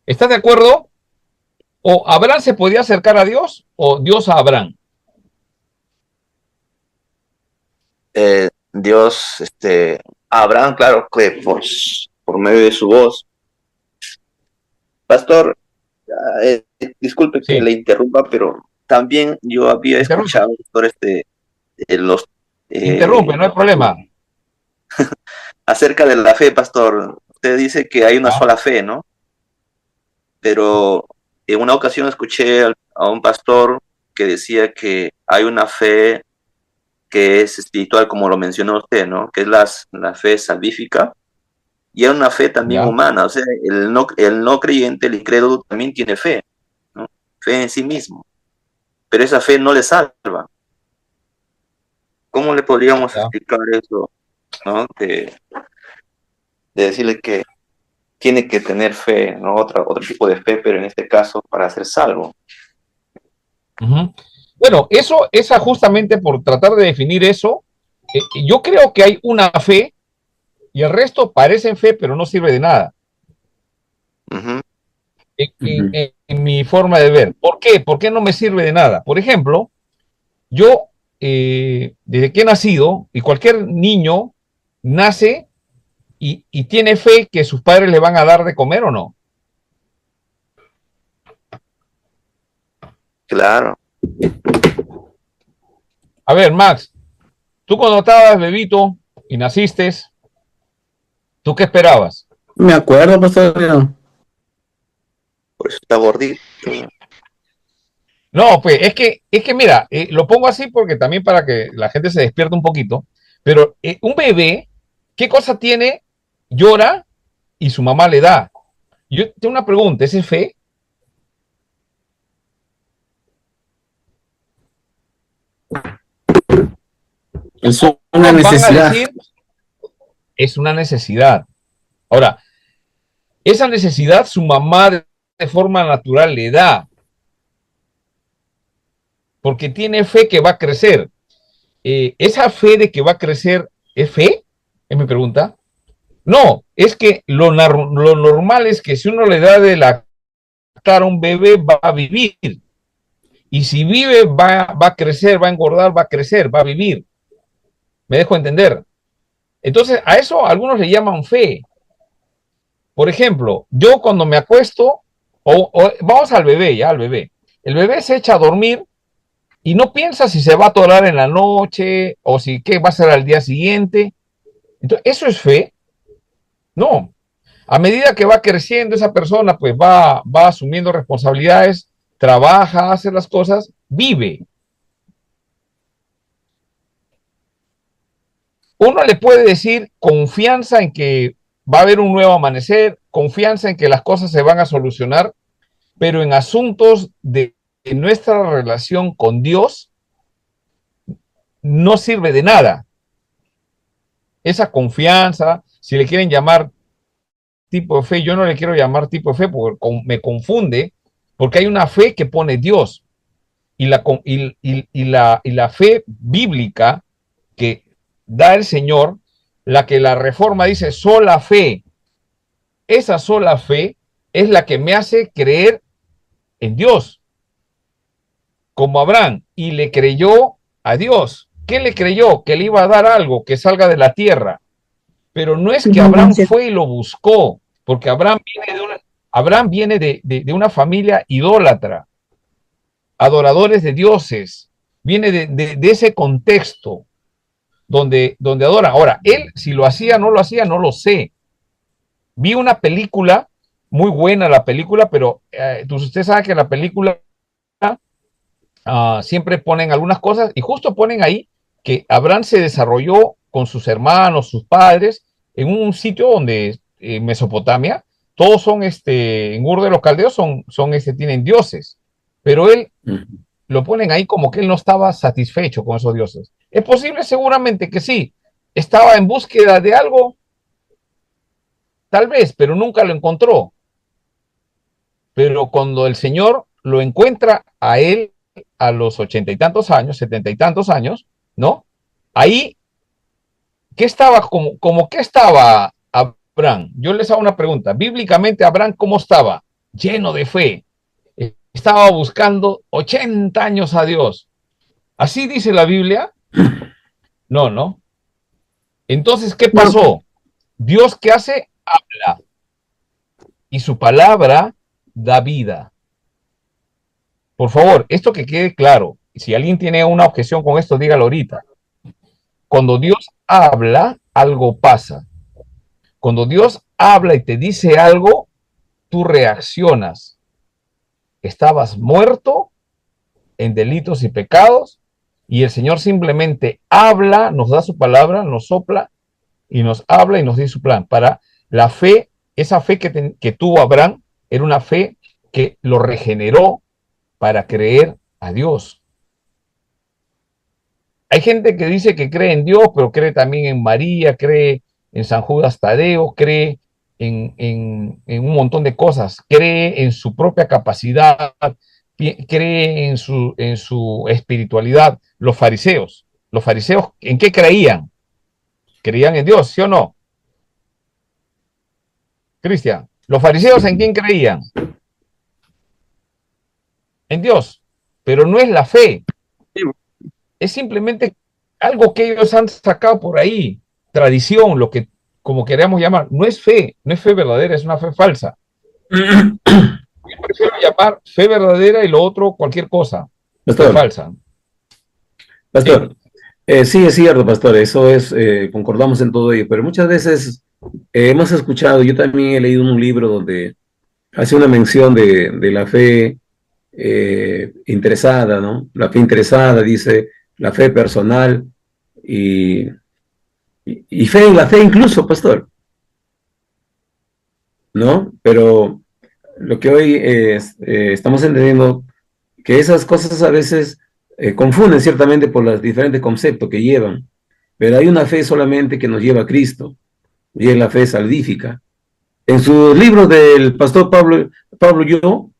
¿Estás de acuerdo? ¿O Abraham se podía acercar a Dios o Dios a Abraham? Dios, a Abraham, claro que por medio de su voz. Pastor, disculpe que le interrumpa, pero también yo había escuchado sobre Interrumpe, no hay problema. Acerca de la fe, pastor. Usted dice que hay una sola fe, ¿no? Pero en una ocasión escuché a un pastor que decía que hay una fe que es espiritual, como lo mencionó usted, ¿no? Que es la fe salvífica, y hay una fe también humana. O sea, el no creyente, el incrédulo, también tiene fe, ¿no? Fe en sí mismo. Pero esa fe no le salva. ¿Cómo le podríamos explicar eso, ¿no? De decirle que tiene que tener fe, ¿no? Otro tipo de fe, pero en este caso para ser salvo. Bueno, esa justamente por tratar de definir eso, Yo creo que hay una fe y el resto parecen fe, pero no sirve de nada. Ujú. En mi forma de ver. ¿Por qué? ¿Por qué no me sirve de nada? Por ejemplo, yo, desde que he nacido, y cualquier niño nace y tiene fe que sus padres le van a dar de comer o no. Claro. A ver, Max, tú cuando estabas bebito y naciste, ¿tú qué esperabas? Me acuerdo, pastor. Por eso está gordito. No, pues es que mira, lo pongo así porque también para que la gente se despierte un poquito, pero un bebé, ¿qué cosa tiene? Llora y su mamá le da. Yo tengo una pregunta, ¿esa es fe? Es una Van a necesidad. decir, es una necesidad. Ahora, esa necesidad su mamá de forma natural le da, porque tiene fe que va a crecer. ¿Esa fe de que va a crecer es fe? Es mi pregunta. No, es que lo normal es que si uno le da de lactar a un bebé, va a vivir. Y si vive, va a crecer, va a engordar, va a crecer, va a vivir. ¿Me dejo entender? Entonces, a eso algunos le llaman fe. Por ejemplo, yo cuando me acuesto, vamos al bebé, ya al bebé. El bebé se echa a dormir y no piensa si se va a atorar en la noche o si qué va a ser al día siguiente. Entonces, ¿eso es fe? No. A medida que va creciendo esa persona, pues va asumiendo responsabilidades, trabaja, hace las cosas, vive. Uno le puede decir confianza en que va a haber un nuevo amanecer, confianza en que las cosas se van a solucionar, pero en asuntos de nuestra relación con Dios no sirve de nada. Esa confianza, si le quieren llamar tipo de fe, yo no le quiero llamar tipo de fe porque me confunde, porque hay una fe que pone Dios y la fe bíblica que da el Señor, la que la reforma dice sola fe. Esa sola fe es la que me hace creer en Dios, como Abraham, y le creyó a Dios. ¿Qué le creyó? Que le iba a dar algo que salga de la tierra. Pero no es que Abraham fue y lo buscó, porque Abraham viene de una familia idólatra, adoradores de dioses, viene de ese contexto donde adora. Ahora, él si lo hacía o no lo hacía, no lo sé. Vi una película, muy buena la película, pero usted sabe que la película siempre ponen algunas cosas y justo ponen ahí que Abraham se desarrolló con sus hermanos, sus padres, en un sitio donde, Mesopotamia, todos son, en Ur de los Caldeos, tienen dioses, pero él lo ponen ahí como que él no estaba satisfecho con esos dioses. Es posible, seguramente que sí, estaba en búsqueda de algo, tal vez, pero nunca lo encontró. Pero cuando el Señor lo encuentra a él a los 80 y tantos años, 70 y tantos años, ¿no? Ahí, ¿qué estaba como qué estaba Abraham? Yo les hago una pregunta. Bíblicamente, Abraham, ¿cómo estaba? Lleno de fe. Estaba buscando 80 años a Dios. ¿Así dice la Biblia? No, ¿no? Entonces, ¿qué pasó? Dios, ¿qué hace? Habla. Y su palabra da vida. Por favor, esto que quede claro. Si alguien tiene una objeción con esto, dígalo ahorita. Cuando Dios habla, algo pasa. Cuando Dios habla y te dice algo, tú reaccionas. Estabas muerto en delitos y pecados y el Señor simplemente habla, nos da su palabra, nos sopla y nos habla y nos dice su plan. Para la fe, esa fe que tuvo Abraham era una fe que lo regeneró para creer a Dios. Hay gente que dice que cree en Dios, pero cree también en María, cree en San Judas Tadeo, cree en un montón de cosas, cree en su propia capacidad, cree en su espiritualidad. Los Los fariseos, ¿en qué creían? ¿Creían en Dios, sí o no? Cristian, ¿los fariseos en quién creían? En Dios, pero no es la fe, es simplemente algo que ellos han sacado por ahí, tradición, lo que como queramos llamar, no es fe, no es fe verdadera, es una fe falsa. Yo prefiero llamar fe verdadera y lo otro cualquier cosa, Pastor, fe falsa. Pastor, sí es cierto, pastor, eso es, concordamos en todo ello, pero muchas veces hemos escuchado, yo también he leído un libro donde hace una mención de la fe interesada, ¿no? La fe interesada, dice, la fe personal y, y fe en la fe incluso, pastor, ¿no? Pero lo que hoy estamos entendiendo, que esas cosas a veces confunden ciertamente por los diferentes conceptos que llevan, pero hay una fe solamente que nos lleva a Cristo, y es la fe salvífica. En sus libros del pastor Pablo Yo,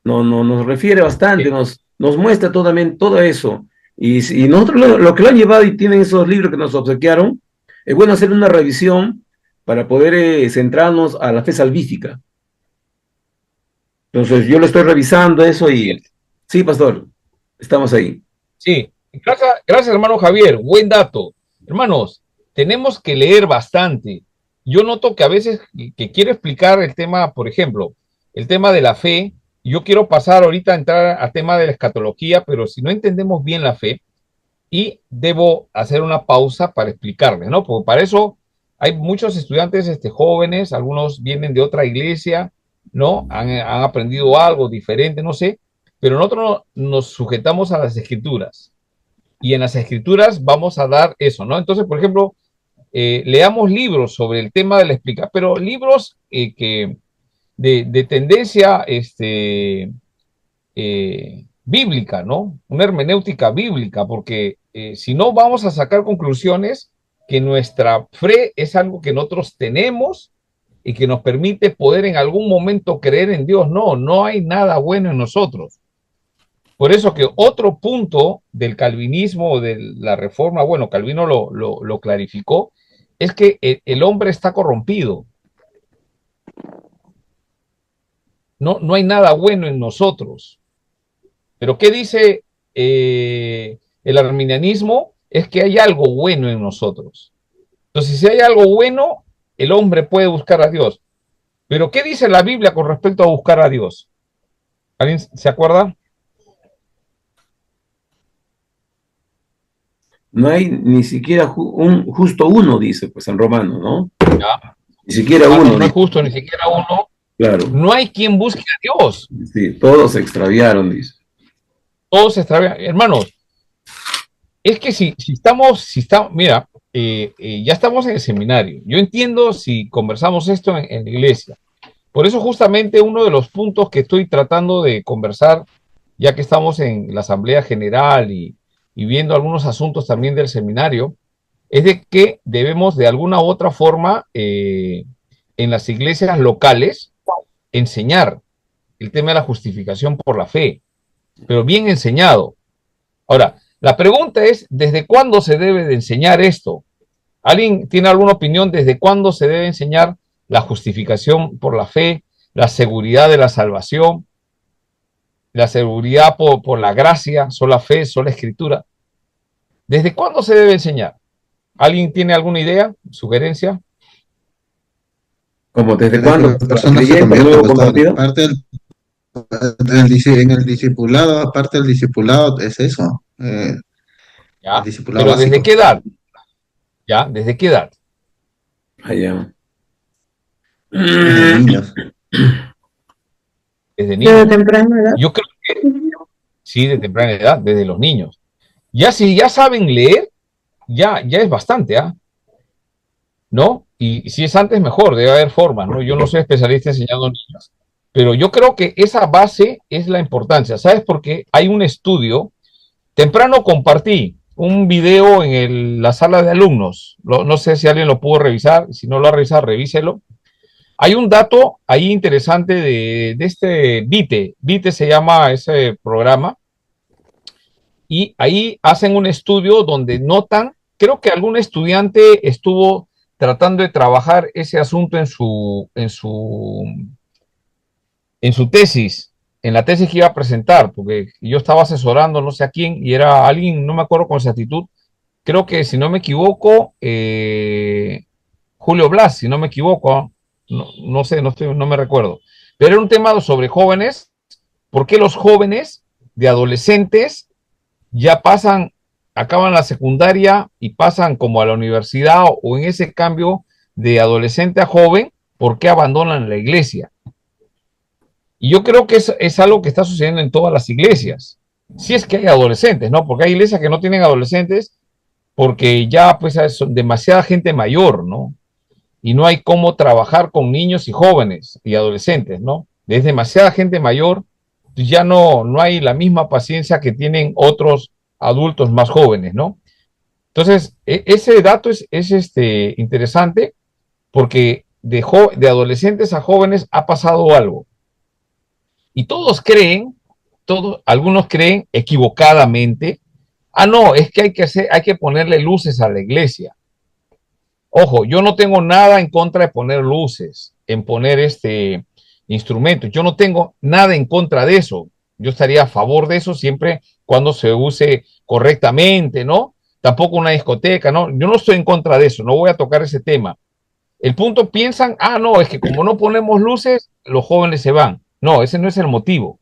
nos refiere bastante, nos muestra todo eso. Y nosotros lo que lo han llevado y tienen esos libros que nos obsequiaron, es bueno hacer una revisión para poder centrarnos a la fe salvífica. Entonces yo lo estoy revisando eso y sí, pastor, estamos ahí. Sí, gracias hermano Javier, buen dato. Hermanos, tenemos que leer bastante. Yo noto que a veces que quiero explicar el tema, por ejemplo, el tema de la fe, yo quiero pasar ahorita a entrar al tema de la escatología, pero si no entendemos bien la fe, y debo hacer una pausa para explicarles, ¿no? Porque para eso hay muchos estudiantes jóvenes, algunos vienen de otra iglesia, ¿no? Han aprendido algo diferente, no sé, pero nosotros nos sujetamos a las escrituras y en las escrituras vamos a dar eso, ¿no? Entonces, por ejemplo, leamos libros sobre el tema de la explicación, pero libros que de tendencia bíblica, ¿no? Una hermenéutica bíblica, porque si no vamos a sacar conclusiones que nuestra fe es algo que nosotros tenemos y que nos permite poder en algún momento creer en Dios. No, no hay nada bueno en nosotros. Por eso que otro punto del calvinismo o de la reforma, bueno, Calvino lo clarificó, es que el hombre está corrompido. No, no hay nada bueno en nosotros. Pero ¿qué dice el arminianismo? Es que hay algo bueno en nosotros. Entonces, si hay algo bueno, el hombre puede buscar a Dios. Pero ¿qué dice la Biblia con respecto a buscar a Dios? ¿Alguien se acuerda? No hay ni siquiera un justo uno, dice, pues en Romano, ¿no? Ya. Ni siquiera Ah, uno. no es justo, ni siquiera uno. Claro. No hay quien busque a Dios. Sí, todos se extraviaron, dice. Todos se extravían. Hermanos, es que si estamos, mira, ya estamos en el seminario. Yo entiendo si conversamos esto en la iglesia. Por eso justamente uno de los puntos que estoy tratando de conversar, ya que estamos en la Asamblea General y viendo algunos asuntos también del seminario, es de que debemos de alguna u otra forma en las iglesias locales enseñar el tema de la justificación por la fe, pero bien enseñado. Ahora, la pregunta es, ¿desde cuándo se debe de enseñar esto? ¿Alguien tiene alguna opinión desde cuándo se debe enseñar la justificación por la fe, la seguridad de la salvación, la seguridad por la gracia, sola fe, sola escritura? ¿Desde cuándo se debe enseñar? ¿Alguien tiene alguna idea, sugerencia? ¿Cómo? ¿Desde Desde que cuándo? la persona se ¿Creyente, convierte, nuevo pastor. convertido? Aparte en el discipulado, aparte del discipulado, es eso. El ¿Ya? discipulado ¿Pero desde básico. qué edad? ¿Ya? ¿Desde qué edad? Allá. Desde niños. Desde ¿De niños. temprana edad? Yo creo que sí, de temprana edad, desde los niños. Ya si ya saben leer, ya es bastante, ¿ah? ¿No? Y si es antes, mejor, debe haber formas, ¿no? Yo no soy especialista enseñando niños, pero yo creo que esa base es la importancia. ¿Sabes por qué? Hay un estudio, temprano compartí un video en la sala de alumnos, no sé si alguien lo pudo revisar, si no lo ha revisado, revíselo. Hay un dato ahí interesante de este Vite se llama ese programa, y ahí hacen un estudio donde notan, creo que algún estudiante estuvo tratando de trabajar ese asunto en su tesis, en la tesis que iba a presentar, porque yo estaba asesorando no sé a quién y era alguien, no me acuerdo con exactitud, creo que si no me equivoco, Julio Blas, si no me equivoco, no sé, no me recuerdo, pero era un tema sobre jóvenes, ¿por qué los jóvenes de adolescentes ya acaban la secundaria y pasan como a la universidad o en ese cambio de adolescente a joven, ¿por qué abandonan la iglesia? Y yo creo que es algo que está sucediendo en todas las iglesias. Si es que hay adolescentes, ¿no? Porque hay iglesias que no tienen adolescentes porque ya pues es demasiada gente mayor, ¿no? Y no hay cómo trabajar con niños y jóvenes y adolescentes, ¿no? Es demasiada gente mayor, pues ya no hay la misma paciencia que tienen otros adultos más jóvenes, ¿no? Entonces, ese dato es interesante porque de adolescentes a jóvenes ha pasado algo. Y algunos creen equivocadamente, no, es que hay que ponerle luces a la iglesia. Ojo, yo no tengo nada en contra de poner luces, en poner instrumentos. Yo no tengo nada en contra de eso. Yo estaría a favor de eso siempre cuando se use correctamente, ¿no? Tampoco una discoteca, ¿no? Yo no estoy en contra de eso, no voy a tocar ese tema. El punto piensan, no, es que como no ponemos luces, los jóvenes se van. No, ese no es el motivo.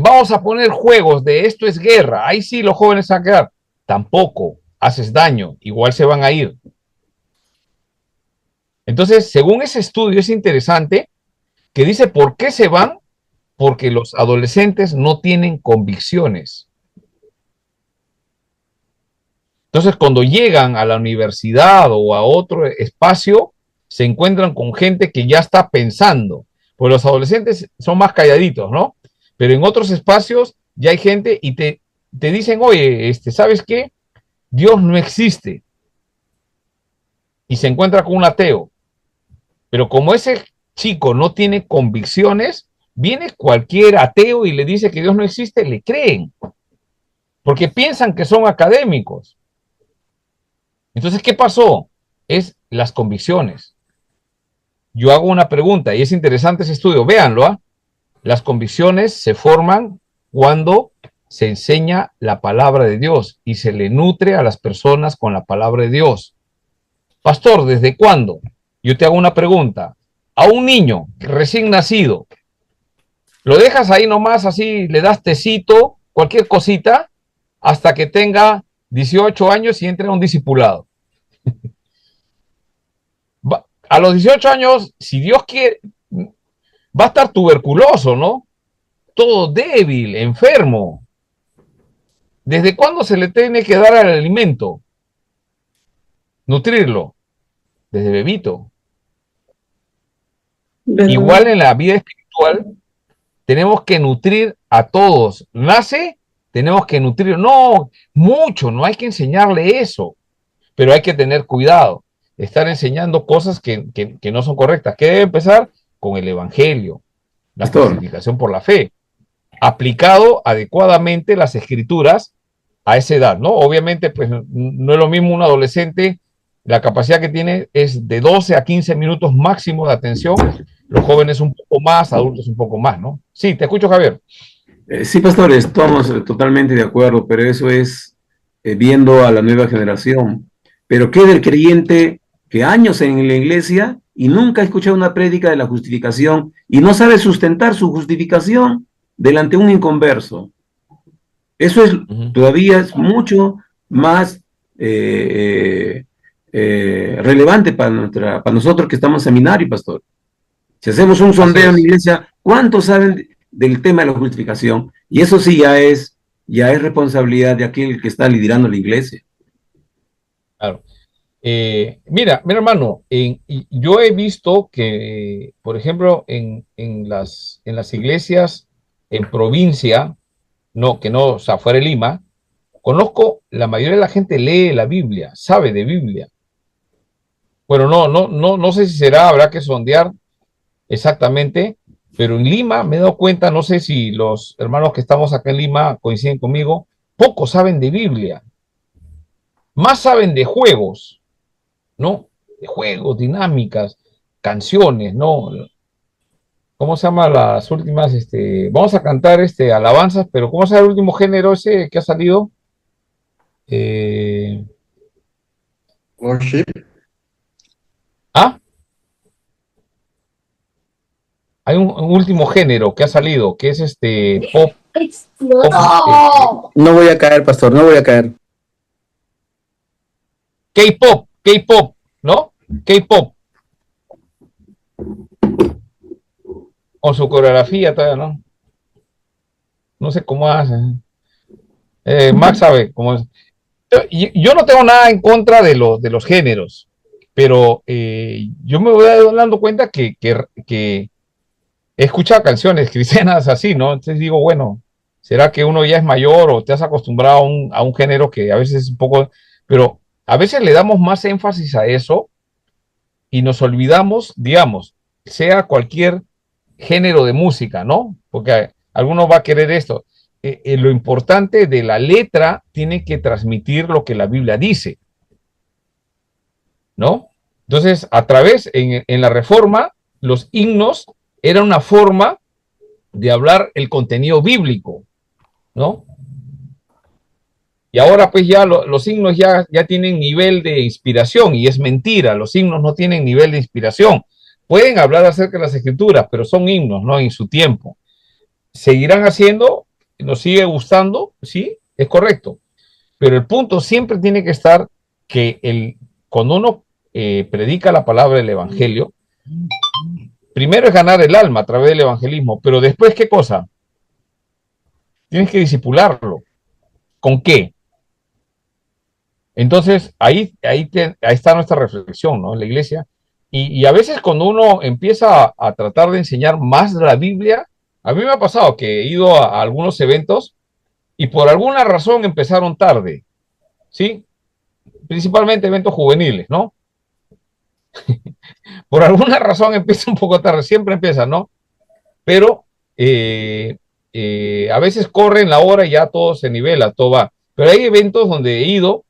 Vamos a poner juegos de esto es guerra, ahí sí los jóvenes se van a quedar. Tampoco, haces daño, igual se van a ir. Entonces, según ese estudio, es interesante que dice por qué se van, porque los adolescentes no tienen convicciones. Entonces, cuando llegan a la universidad o a otro espacio, se encuentran con gente que ya está pensando. Pues los adolescentes son más calladitos, ¿no? Pero en otros espacios ya hay gente y te dicen, oye, ¿sabes qué? Dios no existe. Y se encuentra con un ateo. Pero como ese chico no tiene convicciones, viene cualquier ateo y le dice que Dios no existe, le creen. Porque piensan que son académicos. Entonces, ¿qué pasó? Es las convicciones. Yo hago una pregunta y es interesante ese estudio, véanlo, ¿ah? Las convicciones se forman cuando se enseña la palabra de Dios y se le nutre a las personas con la palabra de Dios. Pastor, ¿desde cuándo? Yo te hago una pregunta. A un niño recién nacido, lo dejas ahí nomás así, le das tecito, cualquier cosita, hasta que tenga 18 años y entre a un discipulado. A los 18 años, si Dios quiere, va a estar tuberculoso, ¿no? Todo débil, enfermo. ¿Desde cuándo se le tiene que dar el alimento? Nutrirlo. Desde bebito. ¿Verdad? Igual en la vida espiritual, tenemos que nutrir a todos. Nace, tenemos que nutrir. No, mucho, no hay que enseñarle eso. Pero hay que tener cuidado. Estar enseñando cosas que no son correctas. Que debe empezar con el evangelio, la justificación por la fe, aplicado adecuadamente las escrituras a esa edad, ¿no? Obviamente, pues no es lo mismo un adolescente, la capacidad que tiene es de 12 a 15 minutos máximo de atención, los jóvenes un poco más, adultos un poco más, ¿no? Sí, te escucho, Javier. Sí, pastor, estamos totalmente de acuerdo, pero eso es viendo a la nueva generación. Pero ¿qué del creyente que años en la iglesia y nunca ha escuchado una prédica de la justificación y no sabe sustentar su justificación delante de un inconverso? Eso es todavía es mucho más relevante para nosotros que estamos en seminario, pastor. Si hacemos un sondeo en la iglesia, ¿cuántos saben del tema de la justificación? Y eso sí ya es responsabilidad de aquel que está liderando la iglesia. Claro. Mira, hermano, yo he visto que, por ejemplo, en las iglesias en provincia, o sea, fuera de Lima, conozco, la mayoría de la gente lee la Biblia, sabe de Biblia. Bueno, no sé si habrá que sondear exactamente, Pero en Lima me he dado cuenta, no sé si los hermanos que estamos acá en Lima coinciden conmigo, pocos saben de Biblia, más saben de juegos, ¿no? De juegos, dinámicas, canciones, ¿no? ¿Cómo se llama las últimas? Vamos a cantar alabanzas, pero ¿cómo se llama el último género ese que ha salido? Eh, Worship. ¿Ah? Hay un último género que ha salido, que es pop, No voy a caer, pastor, no voy a caer. K-pop, ¿no? K-pop, con su coreografía todavía, ¿no? No sé cómo hacen. Max sabe cómo es. Yo no tengo nada en contra de los géneros, pero yo me voy dando cuenta que he escuchado canciones cristianas así, ¿no? Entonces digo, bueno, ¿será que uno ya es mayor o te has acostumbrado a un género que a veces es un poco, pero a veces le damos más énfasis a eso y nos olvidamos, digamos, sea cualquier género de música, ¿no? Porque alguno va a querer esto. Lo importante de la letra tiene que transmitir lo que la Biblia dice, ¿no? Entonces, a través, en la Reforma, los himnos eran una forma de hablar el contenido bíblico, ¿no? Y ahora pues ya los himnos ya tienen nivel de inspiración y es mentira, los himnos no tienen nivel de inspiración. Pueden hablar acerca de las escrituras, pero son himnos, ¿no? En su tiempo. Seguirán haciendo, nos sigue gustando, sí, es correcto. Pero el punto siempre tiene que estar que cuando uno predica la palabra del evangelio, primero es ganar el alma a través del evangelismo, pero después, ¿qué cosa? Tienes que disipularlo. ¿Con qué? Entonces, ahí está nuestra reflexión, ¿no? En la iglesia. Y a veces cuando uno empieza a tratar de enseñar más la Biblia, a mí me ha pasado que he ido a algunos eventos y por alguna razón empezaron tarde, ¿sí? Principalmente eventos juveniles, ¿no? Por alguna razón empieza un poco tarde, siempre empieza, ¿no? Pero a veces corren la hora y ya todo se nivela, todo va. Pero hay eventos donde he ido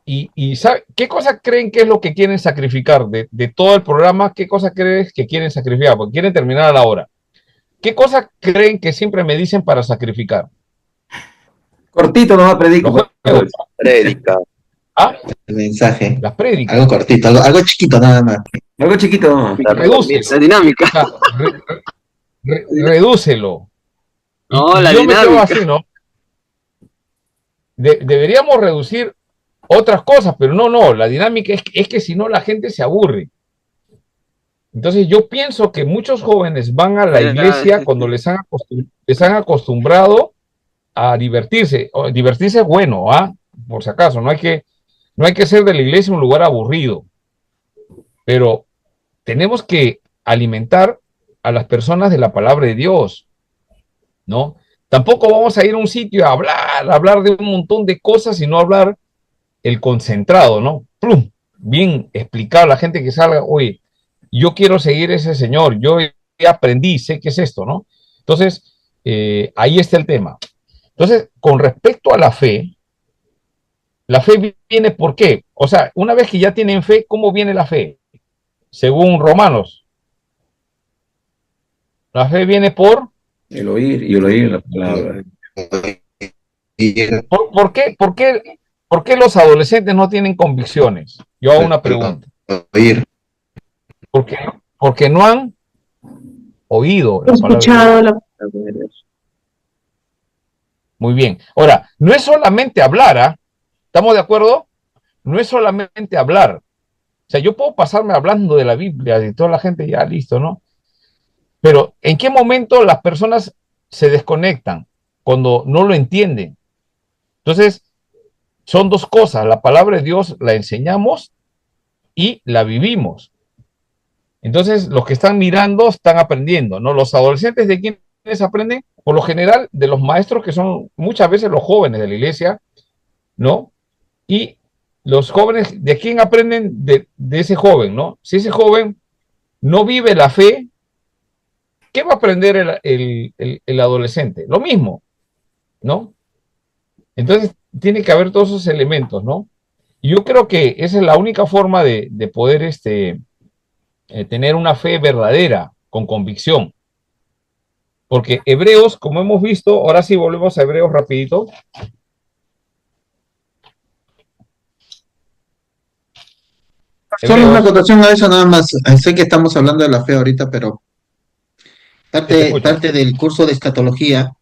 y ¿sabe? ¿Qué cosa creen que es lo que quieren sacrificar de todo el programa? ¿Qué cosa crees que quieren sacrificar? Porque quieren terminar a la hora. ¿Qué cosa creen que siempre me dicen para sacrificar? Cortito nomás predica. Los juegos. Prédica. ¿Ah? El mensaje. Las prédicas. Algo cortito, algo chiquito nada más. Algo chiquito nomás. La dinámica. O sea, redúcelo. No, Y la yo me quedo dinámica. así, ¿no? Deberíamos reducir otras cosas, pero no, la dinámica es que si no la gente se aburre. Entonces yo pienso que muchos jóvenes van a la iglesia cuando les han acostumbrado a divertirse. Divertirse es bueno, ¿ah? Por si acaso, no hay que hacer de la iglesia un lugar aburrido, pero tenemos que alimentar a las personas de la palabra de Dios, ¿no? Tampoco vamos a ir a un sitio a hablar de un montón de cosas y no hablar el concentrado, ¿no? ¡Plum! Bien explicado a la gente que salga, oye, yo quiero seguir ese señor, yo aprendí, sé qué es esto, ¿no? Entonces, ahí está el tema. Entonces, con respecto a la fe viene ¿por qué? O sea, una vez que ya tienen fe, ¿cómo viene la fe? Según Romanos, la fe viene por... El oír y el oír la palabra. ¿Por qué los adolescentes no tienen convicciones? Yo hago una pregunta. Oír. Porque no han oído la palabra. Escuchado la palabra de Dios. Muy bien. Ahora, no es solamente hablar, ¿ah? ¿Estamos de acuerdo? No es solamente hablar. O sea, yo puedo pasarme hablando de la Biblia y toda la gente ya listo, ¿no? Pero ¿en qué momento las personas se desconectan? Cuando no lo entienden. Entonces, son dos cosas. La palabra de Dios la enseñamos y la vivimos. Entonces, los que están mirando están aprendiendo, ¿no? Los adolescentes, ¿de quiénes aprenden? Por lo general, de los maestros que son muchas veces los jóvenes de la iglesia, ¿no? Y los jóvenes, ¿de quién aprenden? De ese joven, ¿no? Si ese joven no vive la fe, ¿qué va a aprender el adolescente? Lo mismo, ¿no? Entonces, tiene que haber todos esos elementos, ¿no? Y yo creo que esa es la única forma de poder tener una fe verdadera, con convicción. Porque Hebreos, como hemos visto, ahora sí volvemos a Hebreos rapidito. Solo una Hebreos, acotación a eso nada más. Sé que estamos hablando de la fe ahorita, pero te escucho. parte del curso de escatología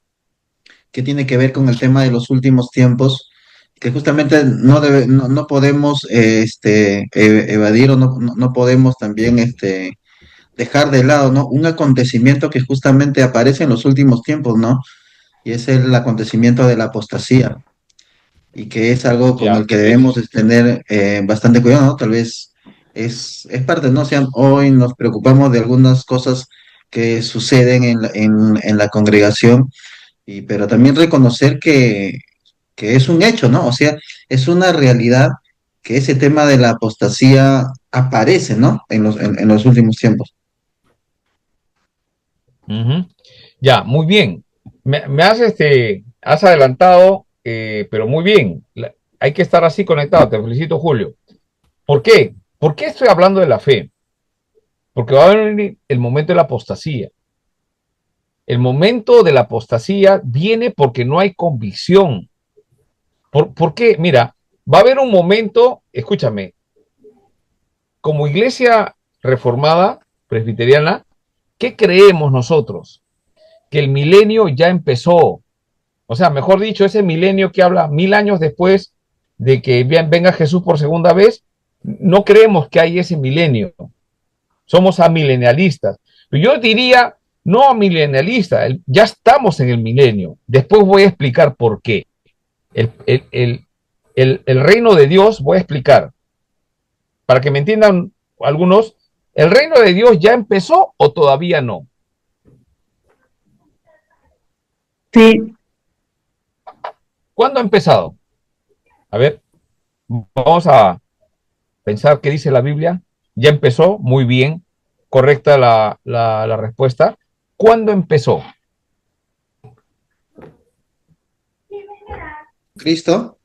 que tiene que ver con el tema de los últimos tiempos, que justamente no podemos evadir o no podemos también dejar de lado, ¿no? Un acontecimiento que justamente aparece en los últimos tiempos, ¿no? Y es el acontecimiento de la apostasía, y que es algo con Ya, el que debemos de tener bastante cuidado, ¿no? Tal vez es parte, ¿no? O sea, hoy nos preocupamos de algunas cosas que suceden en la congregación, pero también reconocer que es un hecho, ¿no? O sea, es una realidad que ese tema de la apostasía aparece, ¿no? En los últimos tiempos. uh-huh. Ya, muy bien. Me has adelantado, pero muy bien. Hay que estar así conectado. Te felicito, Julio. ¿Por qué? ¿Por qué estoy hablando de la fe? Porque va a venir el momento de la apostasía. El momento de la apostasía viene porque no hay convicción. ¿Por qué? Mira, va a haber un momento, escúchame, como iglesia reformada, presbiteriana, ¿qué creemos nosotros? Que el milenio ya empezó. O sea, mejor dicho, ese milenio que habla 1000 años después de que venga Jesús por segunda vez, no creemos que hay ese milenio. Somos amilenialistas. Yo diría, no amilenialista, ya estamos en el milenio. Después voy a explicar por qué. El, el, el, el reino de Dios, voy a explicar, para que me entiendan algunos, ¿el reino de Dios ya empezó o todavía no? Sí, ¿Cuándo ha empezado? A ver, vamos a pensar qué dice la Biblia. Ya empezó, muy bien, correcta la respuesta. ¿Cuándo empezó? Cristo,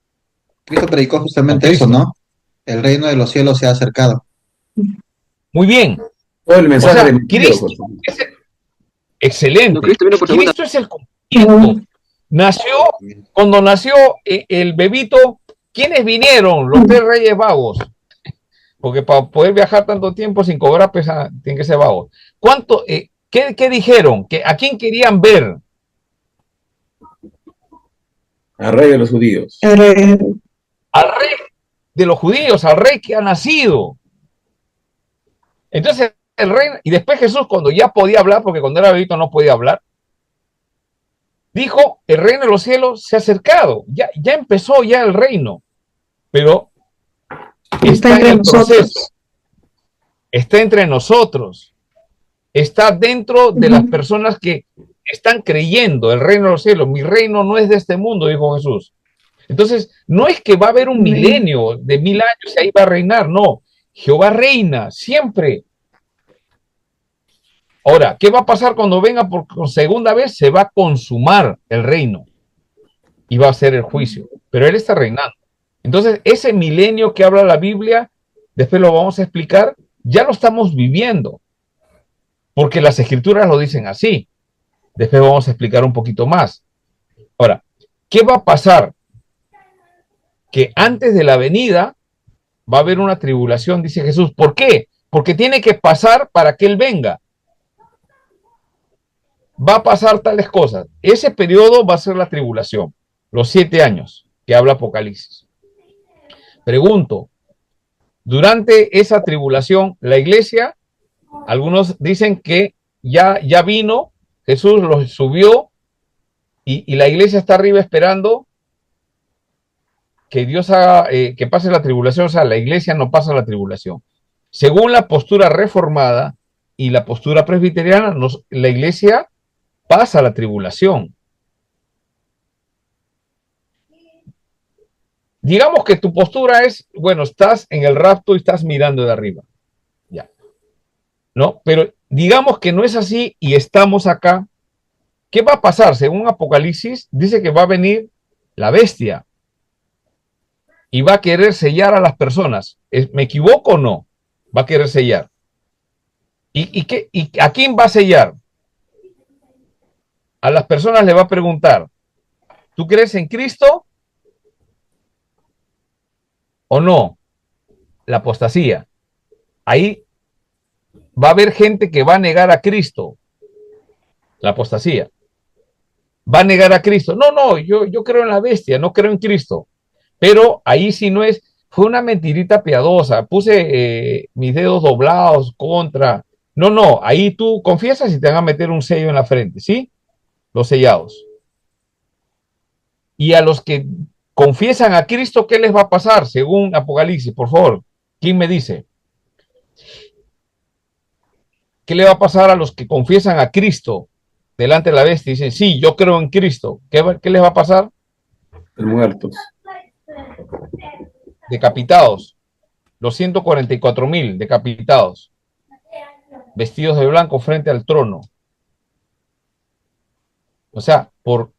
Cristo predicó Con justamente eso, Cristo. ¿no? El reino de los cielos se ha acercado. Muy bien. Todo el O mensaje de sea, Mateo, Cristo José. es No, excelente. Cristo vino por segunda. Cristo es el cumplimiento. Nació, cuando nació el bebito, ¿quiénes vinieron? Los 3 reyes vagos. Porque para poder viajar tanto tiempo sin cobrar, pues tienen que ser vagos. ¿Qué dijeron? ¿A quién querían ver? Al rey de los judíos. Al rey de los judíos, al rey que ha nacido. Entonces, el rey, y después Jesús, cuando ya podía hablar, porque cuando era bebito no podía hablar, dijo, el reino de los cielos se ha acercado, ya empezó ya el reino, pero está en el proceso, está entre nosotros, está dentro de las personas que están creyendo el reino de los cielos. Mi reino no es de este mundo, dijo Jesús. Entonces, no es que va a haber un milenio de 1000 años y ahí va a reinar, no. Jehová reina siempre. Ahora, ¿qué va a pasar cuando venga por segunda vez? Se va a consumar el reino y va a ser el juicio, pero Él está reinando. Entonces, ese milenio que habla la Biblia, después lo vamos a explicar, ya lo estamos viviendo, porque las escrituras lo dicen así. Después vamos a explicar un poquito más. Ahora, ¿qué va a pasar? Que antes de la venida va a haber una tribulación, dice Jesús. ¿Por qué? Porque tiene que pasar para que Él venga. Va a pasar tales cosas. Ese periodo va a ser la tribulación, los 7 años que habla Apocalipsis. Pregunto, durante esa tribulación, la iglesia, algunos dicen que ya vino, Jesús los subió y la iglesia está arriba esperando que Dios haga, que pase la tribulación. O sea, la iglesia no pasa la tribulación. Según la postura reformada y la postura presbiteriana, la iglesia pasa la tribulación. Digamos que tu postura es, bueno, estás en el rapto y estás mirando de arriba. Ya. ¿No? Pero digamos que no es así y estamos acá, ¿qué va a pasar? Según Apocalipsis, dice que va a venir la bestia y va a querer sellar a las personas. ¿Me equivoco o no? Va a querer sellar. ¿Y a quién va a sellar? A las personas le va a preguntar, ¿tú crees en Cristo o no? La apostasía. Ahí va a haber gente que va a negar a Cristo. La apostasía. Va a negar a Cristo. No, yo creo en la bestia, no creo en Cristo. Pero ahí sí no es, fue una mentirita piadosa. Puse mis dedos doblados contra. No, ahí tú confiesas y te van a meter un sello en la frente, ¿sí? Los sellados. Y a los que confiesan a Cristo, ¿qué les va a pasar? Según Apocalipsis, por favor, ¿quién me dice? ¿Qué le va a pasar a los que confiesan a Cristo delante de la bestia y dicen, sí, yo creo en Cristo? ¿Qué les va a pasar? Muertos. Decapitados. Los 144,000 decapitados. Vestidos de blanco frente al trono. O sea, por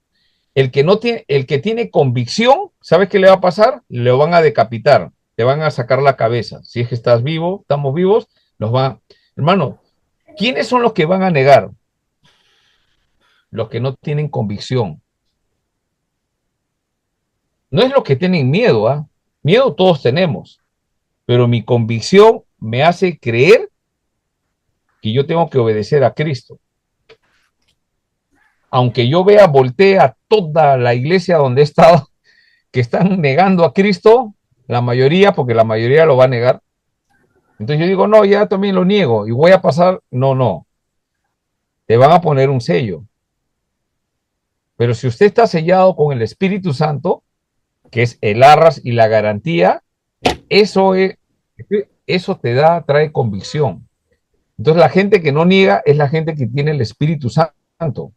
el que tiene convicción, ¿sabes qué le va a pasar? Le van a decapitar, te van a sacar la cabeza. Si es que estás vivo, estamos vivos, nos va. Hermano, ¿quiénes son los que van a negar? Los que no tienen convicción. No es los que tienen miedo, ¿ah? Miedo todos tenemos, pero mi convicción me hace creer que yo tengo que obedecer a Cristo. Aunque yo voltee a toda la iglesia donde he estado, que están negando a Cristo, la mayoría, porque la mayoría lo va a negar. Entonces yo digo, no, ya también lo niego y voy a pasar. No. Te van a poner un sello. Pero si usted está sellado con el Espíritu Santo, que es el arras y la garantía, eso trae convicción. Entonces la gente que no niega es la gente que tiene el Espíritu Santo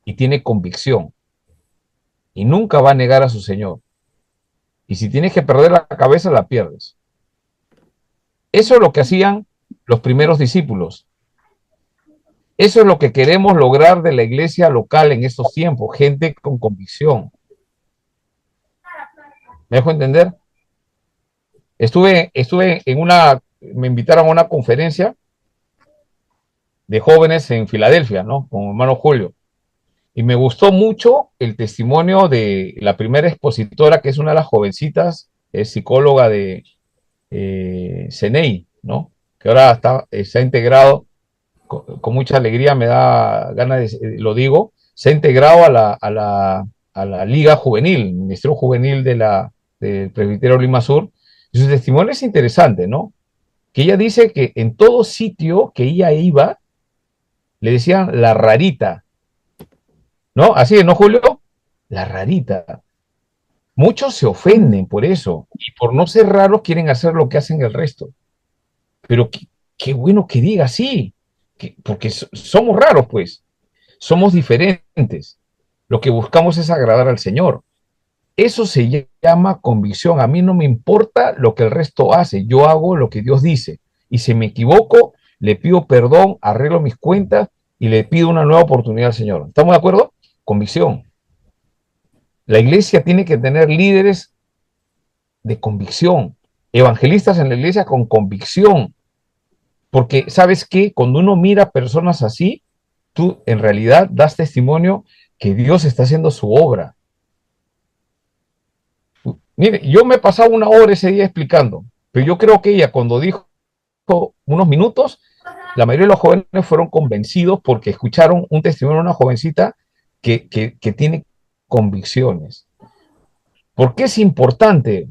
y tiene convicción y nunca va a negar a su Señor. Y si tienes que perder la cabeza, la pierdes. Eso es lo que hacían los primeros discípulos. Eso es lo que queremos lograr de la iglesia local en estos tiempos, gente con convicción. ¿Me dejo entender? Me invitaron a una conferencia de jóvenes en Filadelfia, ¿no? Con hermano Julio. Y me gustó mucho el testimonio de la primera expositora, que es una de las jovencitas, es psicóloga de CENEI, ¿no? Que ahora se ha integrado, con mucha alegría, me da ganas lo digo, se ha integrado a la Liga Juvenil, el Ministerio Juvenil del Presbiterio Lima Sur, y su testimonio es interesante, ¿no? Que ella dice que en todo sitio que ella iba, le decían la rarita, ¿no? Así es, ¿no, Julio? La rarita. Muchos se ofenden por eso, y por no ser raros quieren hacer lo que hacen el resto. Pero qué bueno que diga así, porque somos raros, pues, somos diferentes. Lo que buscamos es agradar al Señor. Eso se llama convicción. A mí no me importa lo que el resto hace, yo hago lo que Dios dice. Y si me equivoco, le pido perdón, arreglo mis cuentas y le pido una nueva oportunidad al Señor. ¿Estamos de acuerdo? Convicción. La iglesia tiene que tener líderes de convicción, evangelistas en la iglesia con convicción. Porque, ¿sabes qué? Cuando uno mira personas así, tú en realidad das testimonio que Dios está haciendo su obra. Mire, yo me he pasado una hora ese día explicando, pero yo creo que ella cuando dijo unos minutos, la mayoría de los jóvenes fueron convencidos porque escucharon un testimonio de una jovencita que tiene convicciones. ¿Por qué es importante?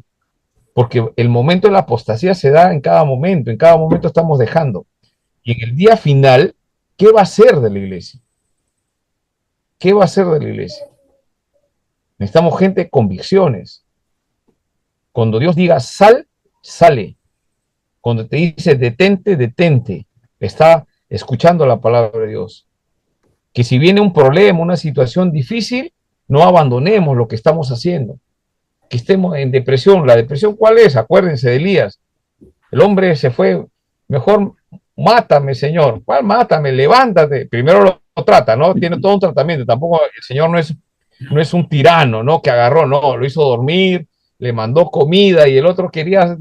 Porque el momento de la apostasía se da en cada momento estamos dejando. Y en el día final, ¿qué va a ser de la iglesia? ¿Qué va a ser de la iglesia? Necesitamos gente de convicciones. Cuando Dios diga sal, sale. Cuando te dice detente, detente. Está escuchando la palabra de Dios. Que si viene un problema, una situación difícil, no abandonemos lo que estamos haciendo. Que estemos en depresión. ¿La depresión cuál es? Acuérdense de Elías. El hombre se fue, mejor mátame, Señor. ¿Cuál mátame? Levántate. Primero lo trata, ¿no? Tiene todo un tratamiento. Tampoco el Señor no es un tirano, ¿no? Que agarró, no, lo hizo dormir, le mandó comida y el otro quería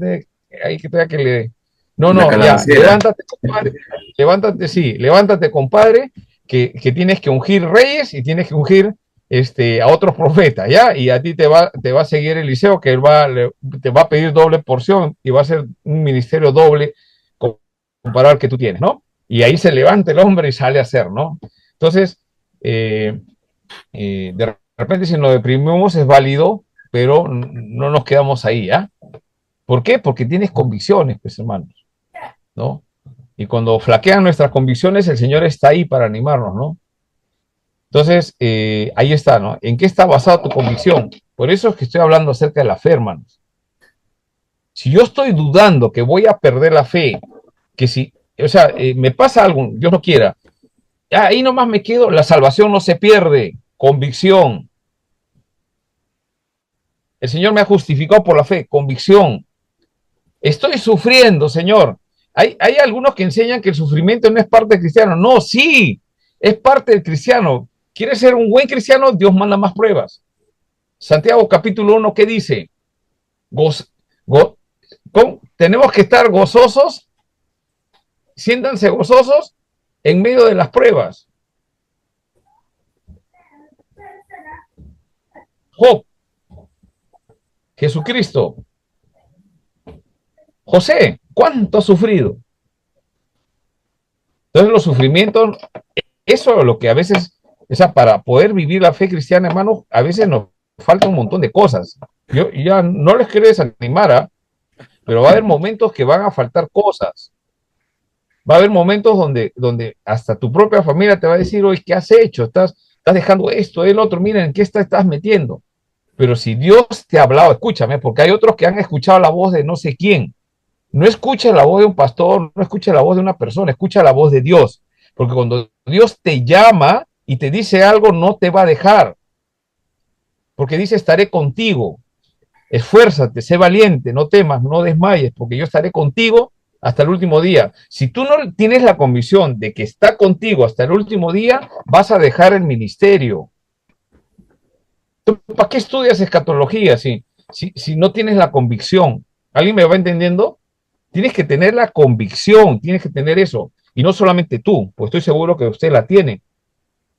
ahí que tenga que le... No, La no, ya, calabaciera. levántate, compadre, levántate, sí, levántate, compadre, que tienes que ungir reyes y tienes que ungir a otros profetas, ¿ya? Y a ti te va a seguir Eliseo, que él te va a pedir doble porción y va a ser un ministerio doble comparado al que tú tienes, ¿no? Y ahí se levanta el hombre y sale a hacer, ¿no? Entonces, de repente si nos deprimimos es válido, pero no nos quedamos ahí, ¿ya? ¿Por qué? Porque tienes convicciones, pues hermanos, ¿no? Y cuando flaquean nuestras convicciones, el Señor está ahí para animarnos, ¿no? Entonces, ahí está, ¿no? ¿En qué está basada tu convicción? Por eso es que estoy hablando acerca de la fe, hermanos. Si yo estoy dudando que voy a perder la fe, que si, o sea, me pasa algo, Dios no quiera, ahí nomás me quedo, la salvación no se pierde, convicción. El Señor me ha justificado por la fe, convicción. Estoy sufriendo, Señor. Hay algunos que enseñan que el sufrimiento no es parte del cristiano. No, sí, es parte del cristiano. ¿Quieres ser un buen cristiano? Dios manda más pruebas. Santiago capítulo 1, ¿qué dice? Tenemos que estar gozosos, siéntanse gozosos en medio de las pruebas. Job, Jesucristo, José, ¿cuánto ha sufrido? Entonces los sufrimientos, eso es lo que a veces, o sea, para poder vivir la fe cristiana, hermano, a veces nos falta un montón de cosas. Yo ya no les quiero desanimar, ¿eh? Pero va a haber momentos que van a faltar cosas. Va a haber momentos donde hasta tu propia familia te va a decir, oye, ¿qué has hecho? Estás dejando esto, el otro, miren, ¿en qué estás metiendo? Pero si Dios te ha hablado, escúchame, porque hay otros que han escuchado la voz de no sé quién. No escucha la voz de un pastor, no escucha la voz de una persona, escucha la voz de Dios. Porque cuando Dios te llama y te dice algo, no te va a dejar. Porque dice, estaré contigo. Esfuérzate, sé valiente, no temas, no desmayes, porque yo estaré contigo hasta el último día. Si tú no tienes la convicción de que está contigo hasta el último día, vas a dejar el ministerio. ¿Para qué estudias escatología si no tienes la convicción? ¿Alguien me va entendiendo? Tienes que tener la convicción, tienes que tener eso. Y no solamente tú, pues estoy seguro que usted la tiene,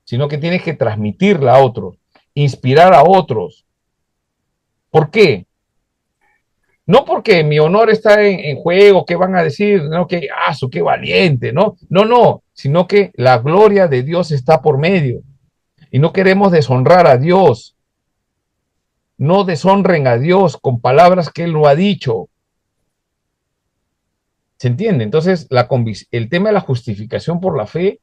sino que tienes que transmitirla a otros, inspirar a otros. ¿Por qué? No porque mi honor está en juego, ¿qué van a decir? No, que, qué valiente, ¿no? No, sino que la gloria de Dios está por medio. Y no queremos deshonrar a Dios. No deshonren a Dios con palabras que Él no ha dicho. ¿Se entiende? Entonces, el tema de la justificación por la fe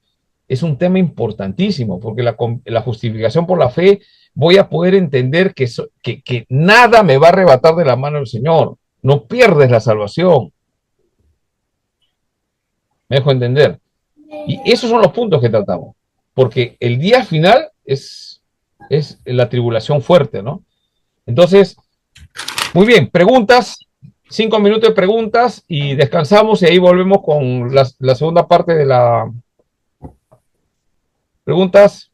es un tema importantísimo, porque la justificación por la fe voy a poder entender que nada me va a arrebatar de la mano del Señor. No pierdes la salvación. ¿Me dejo entender? Y esos son los puntos que tratamos, porque el día final es la tribulación fuerte, ¿no? Entonces, muy bien, preguntas. 5 minutos de preguntas y descansamos y ahí volvemos con la segunda parte de la preguntas.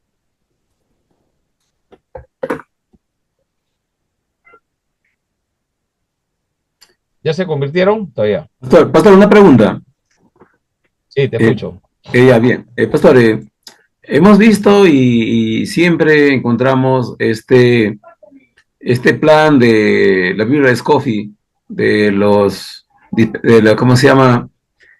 ¿Ya se convirtieron? Todavía. Pastor, una pregunta. Sí, te escucho. Ya, bien. Pastor, hemos visto y siempre encontramos este plan de la Biblia de Scofield, ¿cómo se llama?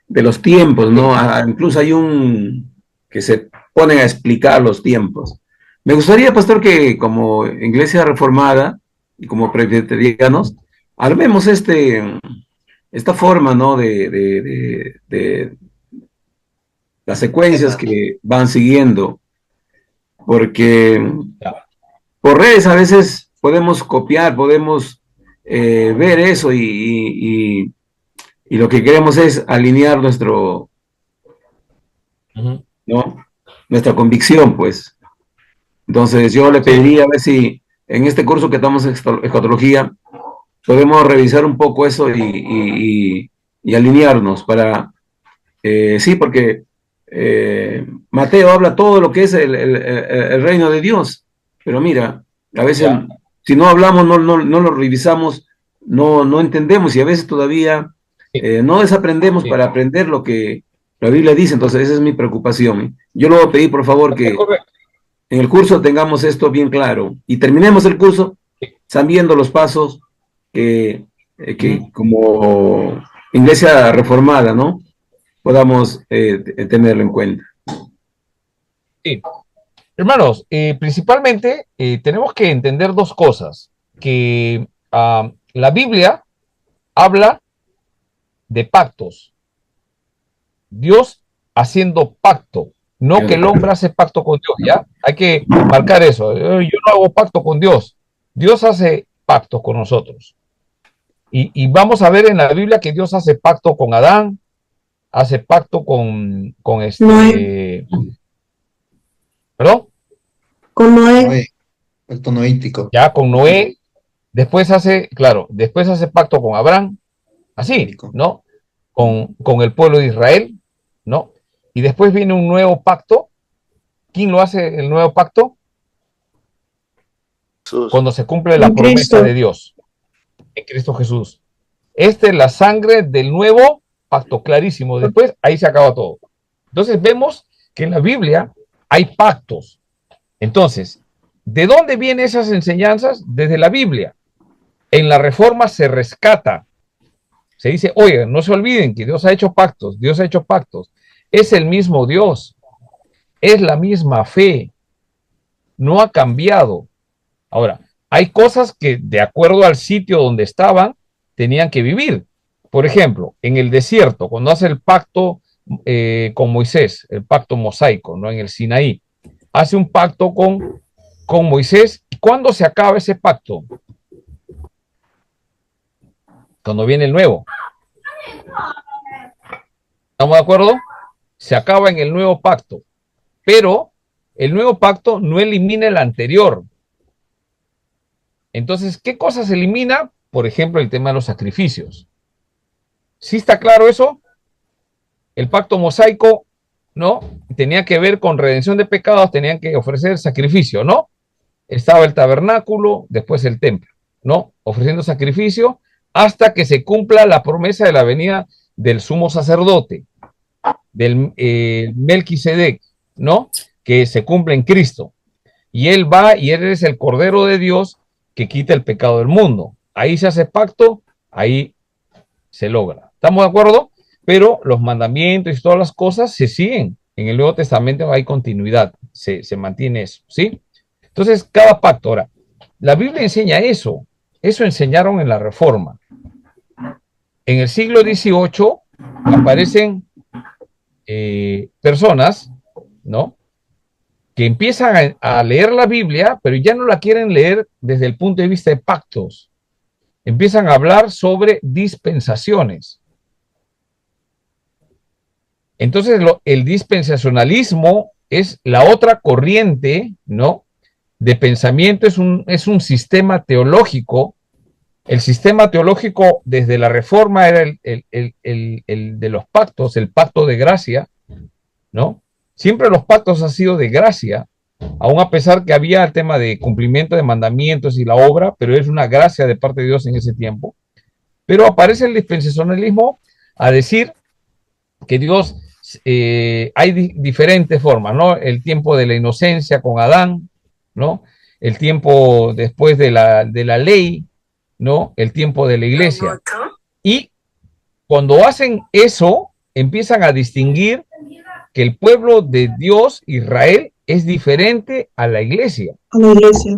De los tiempos, ¿no? Incluso hay un que se ponen a explicar los tiempos. Me gustaría, pastor, que como iglesia reformada y como presbiterianos, armemos esta forma, ¿no? De las secuencias que van siguiendo, porque por redes a veces podemos copiar, podemos ver eso y lo que queremos es alinear ¿no? Nuestra convicción, pues. Entonces yo le pediría a ver si en este curso que estamos en escatología podemos revisar un poco eso y alinearnos para Sí, porque Mateo habla todo lo que es el reino de Dios, pero mira, a veces Ya. si no hablamos, no lo revisamos, no entendemos y a veces todavía Sí, no desaprendemos sí. para aprender lo que la Biblia dice, entonces esa es mi preocupación. Yo le voy a pedir, por favor, Ok, que correcto. en el curso tengamos esto bien claro y terminemos el curso Sí. sabiendo los pasos que Ujú. como iglesia reformada, ¿no? Podamos tenerlo en cuenta. Sí. Hermanos, principalmente tenemos que entender dos cosas, que la Biblia habla de pactos, Dios haciendo pacto, no que el hombre hace pacto con Dios, ¿ya? Hay que marcar eso. Yo no hago pacto con Dios, Dios hace pactos con nosotros. Y vamos a ver en la Biblia que Dios hace pacto con Adán, hace pacto con Noé, ¿perdón? con Noé, Noé, el tono ítico, Ya con Noé, después hace, claro, después hace pacto con Abraham, así, ítico. ¿no? Con el pueblo de Israel, ¿no? Y después viene un nuevo pacto. ¿Quién lo hace el nuevo pacto? Jesús. Cuando se cumple la en promesa Cristo. de Dios en Cristo Jesús. Esta es la sangre del nuevo pacto, clarísimo. Después ahí se acaba todo. Entonces vemos que en la Biblia hay pactos. Entonces, ¿de dónde vienen esas enseñanzas? Desde la Biblia. En la Reforma se rescata. Se dice, oye, no se olviden que Dios ha hecho pactos, Dios ha hecho pactos. Es el mismo Dios, es la misma fe, no ha cambiado. Ahora, hay cosas que de acuerdo al sitio donde estaban, tenían que vivir. Por ejemplo, en el desierto, cuando hace el pacto con Moisés, el pacto mosaico, ¿no? En el Sinaí, hace un pacto con Moisés. ¿Cuándo se acaba ese pacto? Cuando viene el nuevo. ¿Estamos de acuerdo? Se acaba en el nuevo pacto. Pero el nuevo pacto no elimina el anterior. Entonces, ¿qué cosas elimina? Por ejemplo, el tema de los sacrificios. ¿Sí está claro eso? El pacto mosaico, ¿no? Tenía que ver con redención de pecados, tenían que ofrecer sacrificio, ¿no? Estaba el tabernáculo, después el templo, ¿no? Ofreciendo sacrificio hasta que se cumpla la promesa de la venida del sumo sacerdote, del Melquisedec, ¿no? Que se cumple en Cristo. Y él va y él es el Cordero de Dios que quita el pecado del mundo. Ahí se hace pacto, ahí se logra. ¿Estamos de acuerdo? Pero los mandamientos y todas las cosas se siguen. En el Nuevo Testamento hay continuidad, se mantiene eso, ¿sí? Entonces, cada pacto. Ahora, la Biblia enseña eso enseñaron en la Reforma. En el siglo XVIII aparecen personas, ¿no? Que empiezan a leer la Biblia, pero ya no la quieren leer desde el punto de vista de pactos. Empiezan a hablar sobre dispensaciones. Entonces, el dispensacionalismo es la otra corriente, ¿no? De pensamiento, es un sistema teológico. El sistema teológico desde la Reforma era el de los pactos, el pacto de gracia, ¿no? Siempre los pactos han sido de gracia, aun a pesar que había el tema de cumplimiento de mandamientos y la obra, pero es una gracia de parte de Dios en ese tiempo. Pero aparece el dispensacionalismo a decir que Dios hay diferentes formas, ¿no? El tiempo de la inocencia con Adán, ¿no? El tiempo después de la ley, ¿no? El tiempo de la iglesia. Y cuando hacen eso, empiezan a distinguir que el pueblo de Dios, Israel, es diferente a la iglesia. A la iglesia.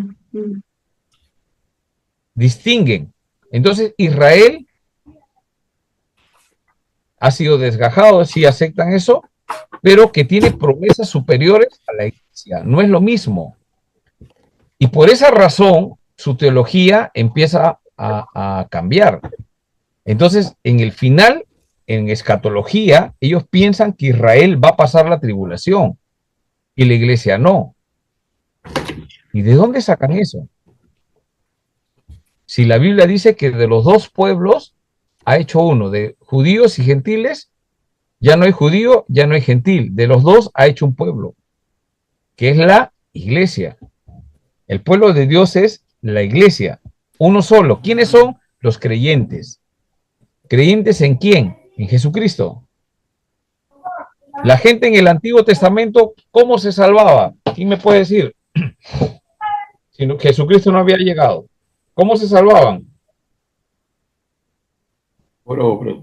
Distinguen. Entonces, Israel ha sido desgajado, sí aceptan eso, pero que tiene promesas superiores a la iglesia. No es lo mismo. Y por esa razón, su teología empieza a cambiar. Entonces, en el final, en escatología, ellos piensan que Israel va a pasar la tribulación y la iglesia no. ¿Y de dónde sacan eso? Si la Biblia dice que de los dos pueblos ha hecho uno, de judíos y gentiles, Ya no hay judío, ya no hay gentil. De los dos ha hecho un pueblo, que es la iglesia. El pueblo de Dios es la iglesia, uno solo. ¿Quiénes son? Los creyentes. ¿Creyentes en quién? En Jesucristo. La gente en el Antiguo Testamento, ¿cómo se salvaba? ¿Quién me puede decir? Si Jesucristo no había llegado. ¿Cómo se salvaban? Por obra.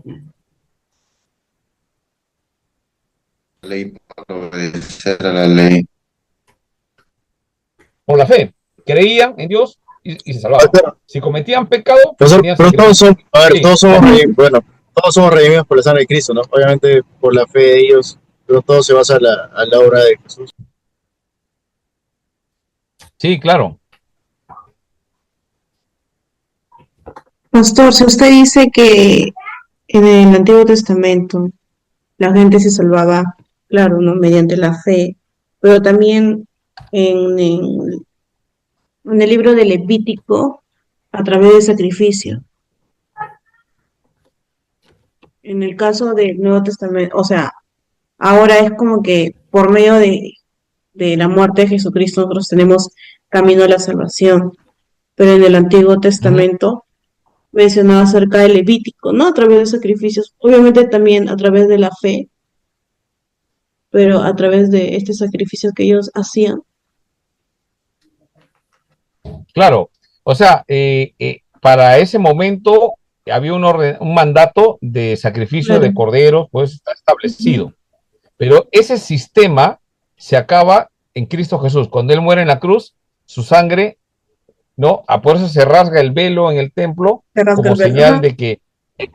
Ley para obedecer a la ley. Por la fe. Creían en Dios y se salvaban. Pero, Si cometían pecado, profesor, tenían pero todos sacrificio. son, a ver, Sí. todos somos, bueno, todos somos redimidos por la sangre de Cristo, ¿no? Obviamente por la fe de ellos, pero todo se basa a la obra de Jesús. Sí, claro. Pastor, si usted dice que en el Antiguo Testamento la gente se salvaba, claro, ¿no? Mediante la fe, pero también en el libro de Levítico a través de sacrificio. En el caso del Nuevo Testamento, o sea, ahora es como que por medio de la muerte de Jesucristo nosotros tenemos camino a la salvación, pero en el Antiguo Testamento mencionaba acerca del Levítico, ¿no? A través de sacrificios, obviamente también a través de la fe, pero a través de este sacrificio que ellos hacían. Claro. O sea, para ese momento había un mandato de sacrificio Claro. de corderos, pues está establecido. Pero ese sistema se acaba en Cristo Jesús. Cuando Él muere en la cruz, su sangre, ¿no? A por eso se rasga el velo en el templo Se rasga como el velo. señal Ajá. de que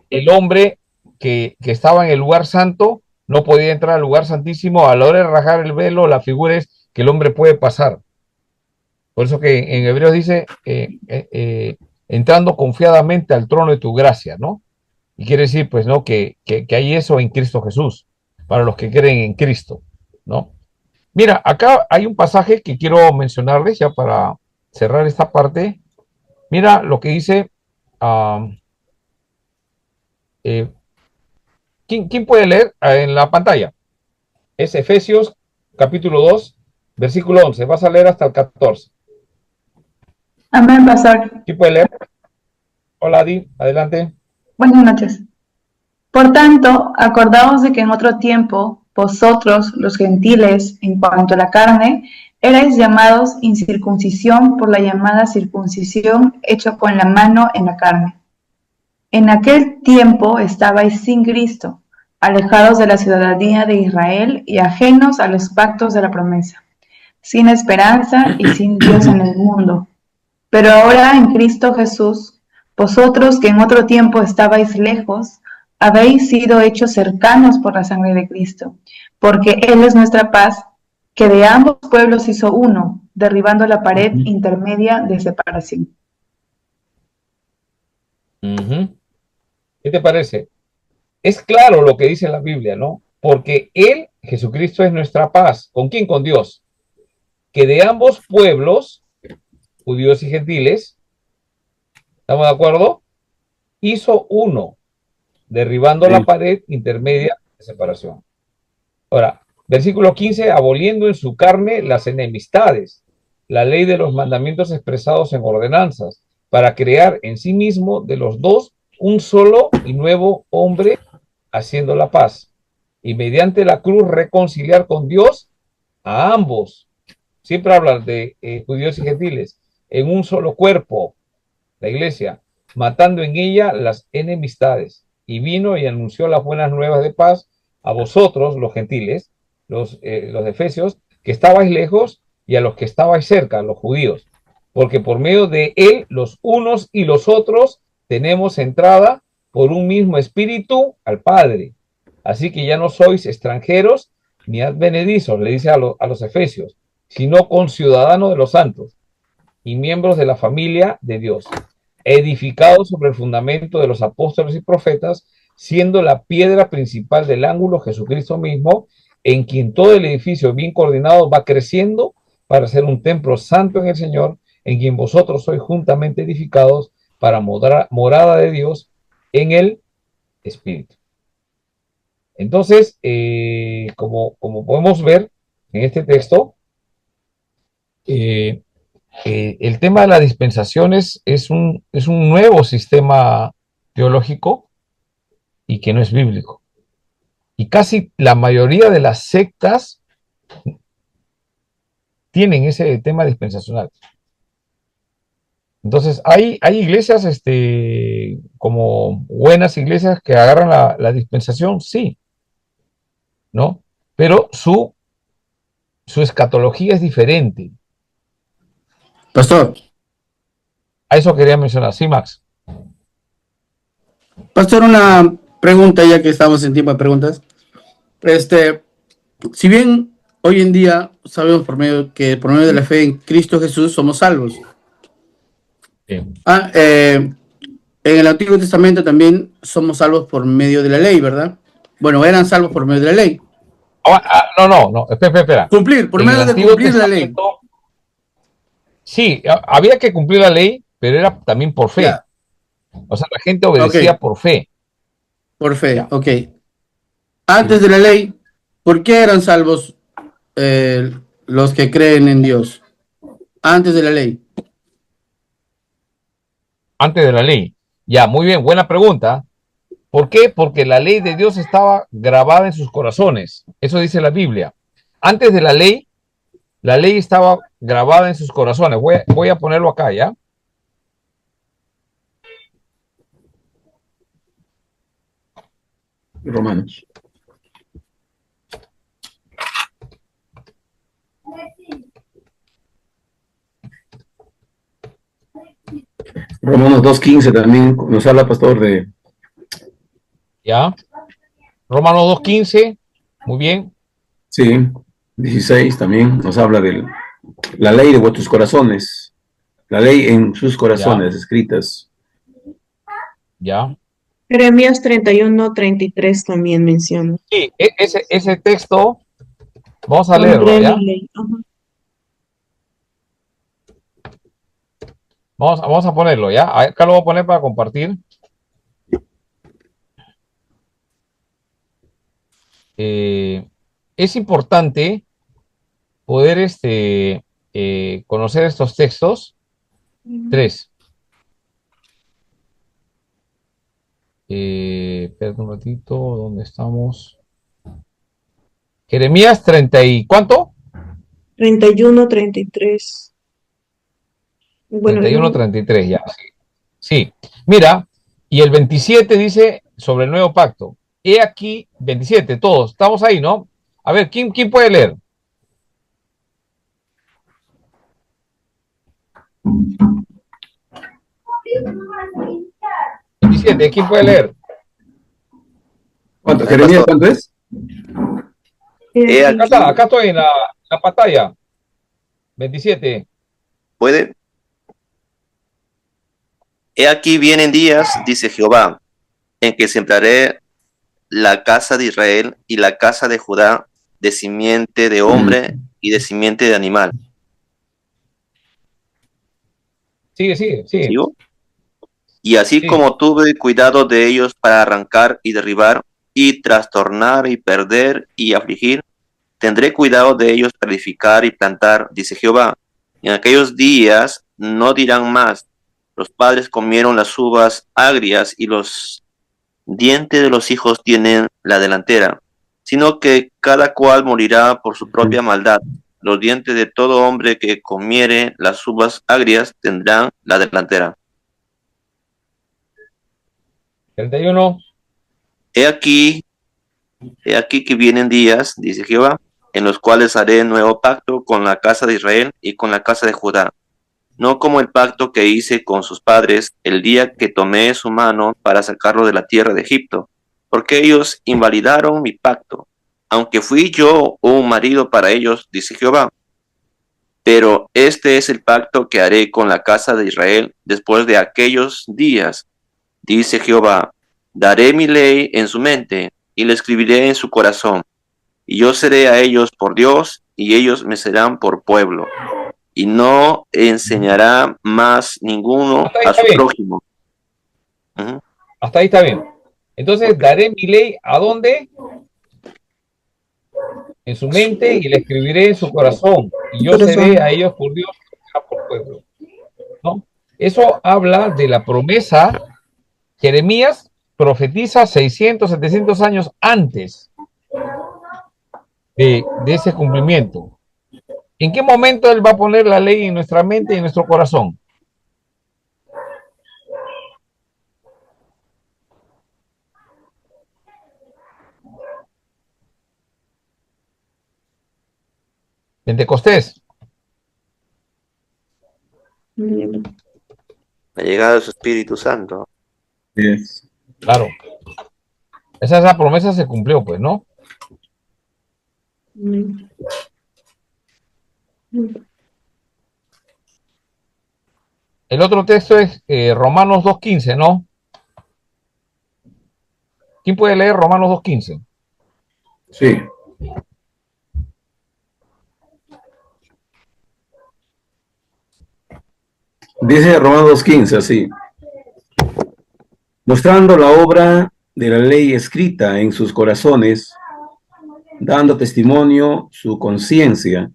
el hombre que estaba en el lugar santo no podía entrar al lugar santísimo. A la hora de rasgar el velo, la figura es que el hombre puede pasar. Por eso que en Hebreos dice, entrando confiadamente al trono de tu gracia, ¿no? Y quiere decir, pues, ¿no? Que hay eso en Cristo Jesús, para los que creen en Cristo, ¿no? Mira, acá hay un pasaje que quiero mencionarles ya para cerrar esta parte. Mira lo que dice, eh, ¿quién puede leer en la pantalla? Es Efesios capítulo 2, versículo 11. Vas a leer hasta el 14. Amén, pastor. ¿Quién puede leer? Hola, Adi, adelante. Buenas noches. Por tanto, acordaos de que en otro tiempo, vosotros, los gentiles, en cuanto a la carne, erais llamados incircuncisión por la llamada circuncisión hecha con la mano en la carne. En aquel tiempo estabais sin Cristo, alejados de la ciudadanía de Israel y ajenos a los pactos de la promesa, sin esperanza y sin Dios en el mundo. Pero ahora en Cristo Jesús, vosotros que en otro tiempo estabais lejos, habéis sido hechos cercanos por la sangre de Cristo, porque Él es nuestra paz, que de ambos pueblos hizo uno, derribando la pared intermedia de separación. ¿Qué te parece? Es claro lo que dice la Biblia, ¿no? Porque Él, Jesucristo, es nuestra paz. ¿Con quién? Con Dios. Que de ambos pueblos, judíos y gentiles, ¿estamos de acuerdo? Hizo uno, derribando la pared intermedia de separación. Ahora, versículo 15, aboliendo en su carne las enemistades, la ley de los mandamientos expresados en ordenanzas, para crear en sí mismo de los dos un solo y nuevo hombre, haciendo la paz, y mediante la cruz reconciliar con Dios a ambos. Siempre hablan de judíos y gentiles, en un solo cuerpo, la iglesia, matando en ella las enemistades. Y vino y anunció las buenas nuevas de paz a vosotros, los gentiles, los efesios, que estabais lejos, y a los que estabais cerca, los judíos. Porque por medio de él, los unos y los otros, tenemos entrada por un mismo espíritu al Padre. Así que ya no sois extranjeros ni advenedizos, le dice a los efesios, sino conciudadanos de los santos y miembros de la familia de Dios, edificados sobre el fundamento de los apóstoles y profetas, siendo la piedra principal del ángulo Jesucristo mismo, en quien todo el edificio bien coordinado va creciendo para ser un templo santo en el Señor, en quien vosotros sois juntamente edificados para morada de Dios en el Espíritu. Entonces, como podemos ver en este texto, eh, el tema de las dispensaciones es un nuevo sistema teológico y que no es bíblico. Y casi la mayoría de las sectas tienen ese tema dispensacional. Entonces, hay iglesias, como buenas iglesias que agarran la dispensación, sí, ¿no? Pero su escatología es diferente. Pastor, A eso quería mencionar. Sí, Max. pastor, una pregunta ya que estamos en tiempo de preguntas. Si bien hoy en día sabemos por medio de la fe en Cristo Jesús somos salvos. Sí. En el Antiguo Testamento también somos salvos por medio de la ley, ¿verdad? Bueno, eran salvos por medio de la ley. No, espera. Cumplir, por medio de cumplir la ley. Sí, había que cumplir la ley, pero era también por fe. Ya. O sea, la gente obedecía Ok. por fe. Por fe, Ya. ok. Antes de la ley, ¿por qué eran salvos los que creen en Dios? Antes de la ley. Antes de la ley. Ya, muy bien, buena pregunta. ¿Por qué? Porque la ley de Dios estaba grabada en sus corazones. Eso dice la Biblia. Antes de la ley estaba grabada en sus corazones. Voy a ponerlo acá, ¿ya? Romanos. Romanos 2:15 también nos habla, pastor, de... ¿Ya? Romanos 2:15, muy bien. Sí, 16 también nos habla de la ley de vuestros corazones, la ley en sus corazones escritas. Ya. Jeremías 31:33 también menciona. Sí, ese texto, vamos a Pondré leerlo, ¿ya? mi ley. Ajá. Vamos a ponerlo, ¿ya? Acá lo voy a poner para compartir. Es importante poder conocer estos textos. 3. Espérate un ratito, ¿dónde estamos? Jeremías 30 y ¿cuánto? 31:33. Bueno, 31, 33, ya. Sí. Mira, y el 27 dice sobre el nuevo pacto. He aquí, 27, todos. Estamos ahí, ¿no? A ver, ¿quién puede leer? ¿27? ¿Quién puede leer? ¿Cuánto? ¿Jeremías cuánto es? Acá estoy en la pantalla. 27. ¿Puede? He aquí vienen días, dice Jehová, en que sembraré la casa de Israel y la casa de Judá de simiente de hombre y de simiente de animal. Sigue. ¿Sigo? Y así como tuve cuidado de ellos para arrancar y derribar y trastornar y perder y afligir, tendré cuidado de ellos para edificar y plantar, dice Jehová. En aquellos días no dirán más, los padres comieron las uvas agrias y los dientes de los hijos tienen la delantera, sino que cada cual morirá por su propia maldad. Los dientes de todo hombre que comiere las uvas agrias tendrán la delantera. 31. He aquí que vienen días, dice Jehová, en los cuales haré nuevo pacto con la casa de Israel y con la casa de Judá, no como el pacto que hice con sus padres el día que tomé su mano para sacarlo de la tierra de Egipto, porque ellos invalidaron mi pacto, aunque fui yo un marido para ellos, dice Jehová. Pero este es el pacto que haré con la casa de Israel después de aquellos días, dice Jehová. Daré mi ley en su mente y la escribiré en su corazón, y yo seré a ellos por Dios, y ellos me serán por pueblo. Y no enseñará más ninguno a su prójimo. Hasta ahí está bien. Entonces, daré mi ley, ¿a dónde? en su mente y la escribiré en su corazón. Y yo seré a ellos por Dios y por pueblo. ¿No? Eso habla de la promesa. Jeremías profetiza 600, 700 años antes de ese cumplimiento. ¿En qué momento él va a poner la ley en nuestra mente y en nuestro corazón? Pentecostés. La llegada de su Espíritu Santo. Yes. Claro. Esa promesa se cumplió, pues, ¿no? El otro texto es Romanos 2.15, ¿no? ¿Quién puede leer Romanos 2.15? Sí. Dice Romanos 2.15 así: mostrando la obra de la ley escrita en sus corazones, dando testimonio su conciencia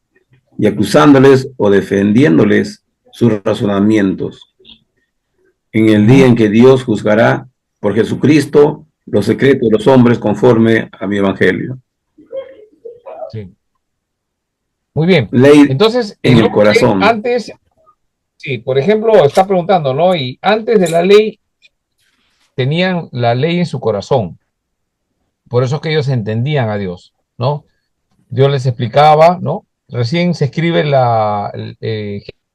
y acusándoles o defendiéndoles sus razonamientos, en el día en que Dios juzgará por Jesucristo los secretos de los hombres conforme a mi evangelio. Sí. Muy bien. Ley entonces, en el corazón. Antes, sí, por ejemplo, está preguntando, ¿no? Y antes de la ley, tenían la ley en su corazón. Por eso es que ellos entendían a Dios, ¿no? Dios les explicaba, ¿no? Recién se escribe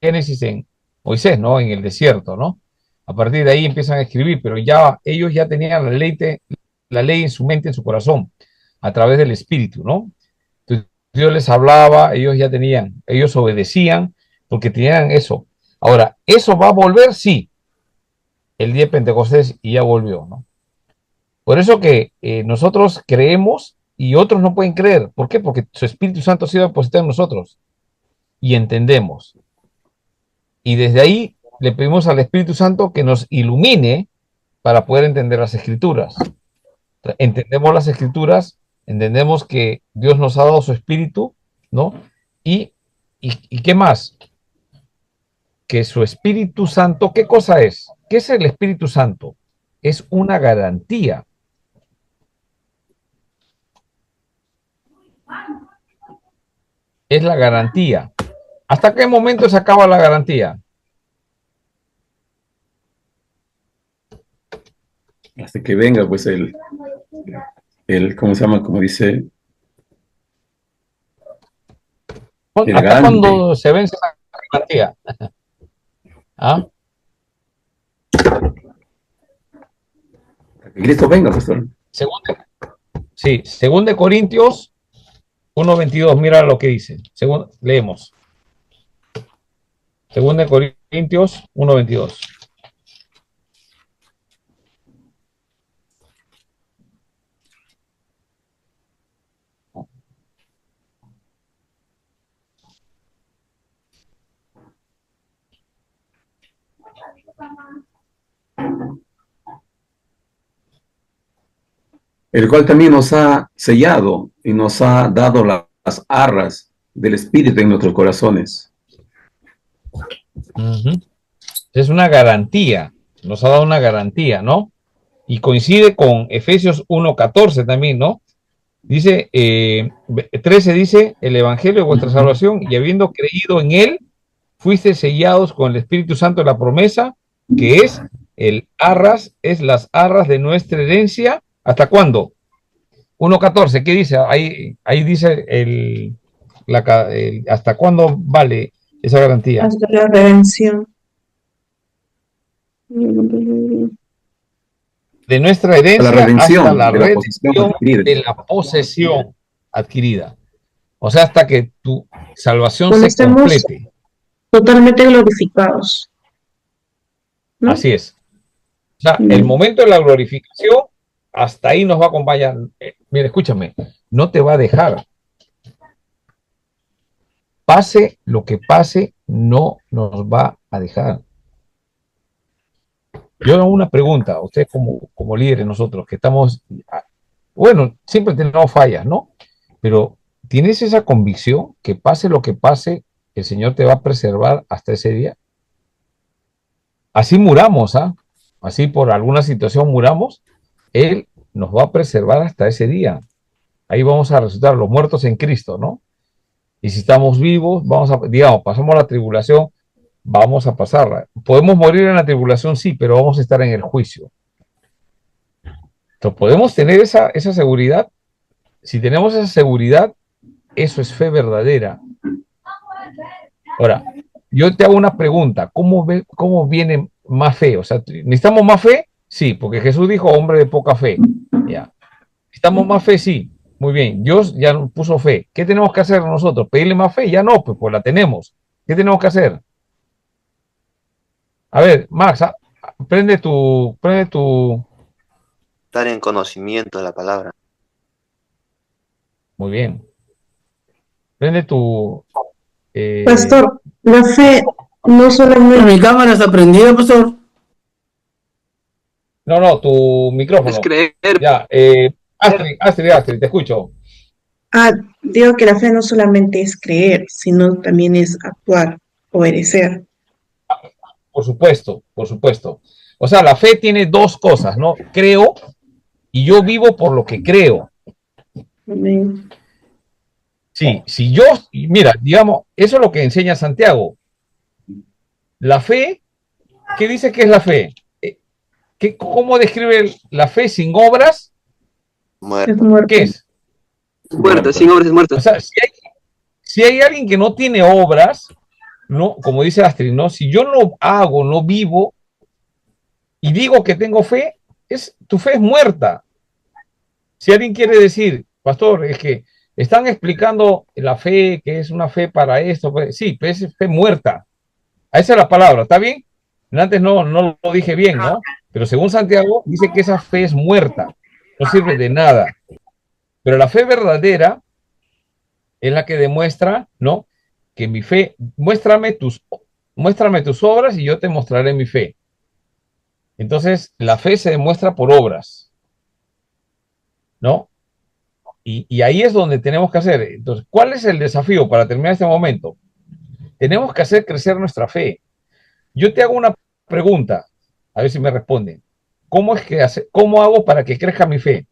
Génesis en Moisés, ¿no? En el desierto, ¿no? A partir de ahí empiezan a escribir, pero ya ellos ya tenían la ley en su mente, en su corazón, a través del Espíritu, ¿no? Entonces, Dios les hablaba, ellos obedecían, porque tenían eso. Ahora, ¿eso va a volver? Sí. El día de Pentecostés y ya volvió, ¿no? Por eso que nosotros creemos y otros no pueden creer. ¿Por qué? Porque su Espíritu Santo ha sido depositado en nosotros y entendemos. Y desde ahí le pedimos al Espíritu Santo que nos ilumine para poder entender las Escrituras. Entendemos las Escrituras, entendemos que Dios nos ha dado su Espíritu, ¿no? ¿Y qué más? Que su Espíritu Santo, ¿qué cosa es? ¿Qué es el Espíritu Santo? Es una garantía. Es la garantía. ¿Hasta qué momento se acaba la garantía? Hasta que venga, pues, ¿cómo se llama? Como dice. ¿Hasta cuándo se vence la garantía? ¿Ah? Que Cristo venga, pastor. Según de Corintios 1:22, mira lo que dice. Leemos. Según de Corintios 1:22. El cual también nos ha sellado y nos ha dado las arras del Espíritu en nuestros corazones. Es una garantía, nos ha dado una garantía, ¿no? Y coincide con Efesios 1:14 también, ¿no? Dice, 13 dice, el Evangelio de vuestra salvación, y habiendo creído en él, fuiste sellados con el Espíritu Santo de la promesa, que es las arras de nuestra herencia. ¿Hasta cuándo? 1:14, ¿qué dice? Ahí dice hasta cuándo vale esa garantía. Hasta la redención. De nuestra herencia hasta la redención de la posesión adquirida. O sea, hasta que tu salvación Cuando se complete. Totalmente glorificados, ¿no? Así es. O sea, el momento de la glorificación, hasta ahí nos va a acompañar. Mira, escúchame, no te va a dejar. Pase lo que pase, no nos va a dejar. Yo hago una pregunta a ustedes como líderes, nosotros que estamos, bueno, siempre tenemos fallas, ¿no? Pero ¿Tienes esa convicción que pase lo que pase, el Señor te va a preservar hasta ese día? Así muramos, ¿ah? Así por alguna situación muramos, Él nos va a preservar hasta ese día. Ahí vamos a resucitar los muertos en Cristo, ¿no? Y si estamos vivos, vamos a, digamos, pasamos la tribulación, vamos a pasarla. Podemos morir en la tribulación, sí, pero vamos a estar en el juicio. Entonces, ¿podemos tener esa seguridad? Si tenemos esa seguridad, eso es fe verdadera. Ahora, yo te hago una pregunta, ¿cómo viene más fe? O sea, ¿necesitamos más fe? Sí, porque Jesús dijo, hombre de poca fe. Ya. ¿Necesitamos más fe? Sí. Muy bien, Dios ya nos puso fe. ¿Qué tenemos que hacer nosotros? ¿Pedirle más fe? Ya no, pues la tenemos. ¿Qué tenemos que hacer? A ver, Max, prende tu... Estar en conocimiento de la palabra. Muy bien. Prende tu... Pastor, la fe no solamente... Mi cámara está prendida, pastor. No, tu micrófono. Es creer. Ya, Astrid, te escucho. Digo que la fe no solamente es creer, sino también es actuar, obedecer. Por supuesto, por supuesto. O sea, la fe tiene dos cosas, ¿no? Creo y yo vivo por lo que creo. Amén. Sí, si yo, mira, digamos, eso es lo que enseña Santiago. La fe, ¿qué dice que es la fe? ¿Cómo describe la fe sin obras? Muerto. ¿Qué es? Muerto, sin obras es muerto. O sea, si hay alguien que no tiene obras, no, como dice Astrid, ¿no? Si yo no hago, no vivo y digo que tengo fe, tu fe es muerta. Si alguien quiere decir, pastor, es que están explicando la fe, que es una fe para esto, pues, sí, pues es fe muerta. Esa es la palabra, ¿está bien? Antes no lo dije bien, ¿no? Pero según Santiago, dice que esa fe es muerta, no sirve de nada. Pero la fe verdadera es la que demuestra, ¿no? Que mi fe, muéstrame tus obras y yo te mostraré mi fe. Entonces, la fe se demuestra por obras, ¿no? Y ahí es donde tenemos que hacer. Entonces, ¿cuál es el desafío para terminar este momento? Tenemos que hacer crecer nuestra fe. Yo te hago una pregunta, a ver si me responden. ¿Cómo hago para que crezca mi fe?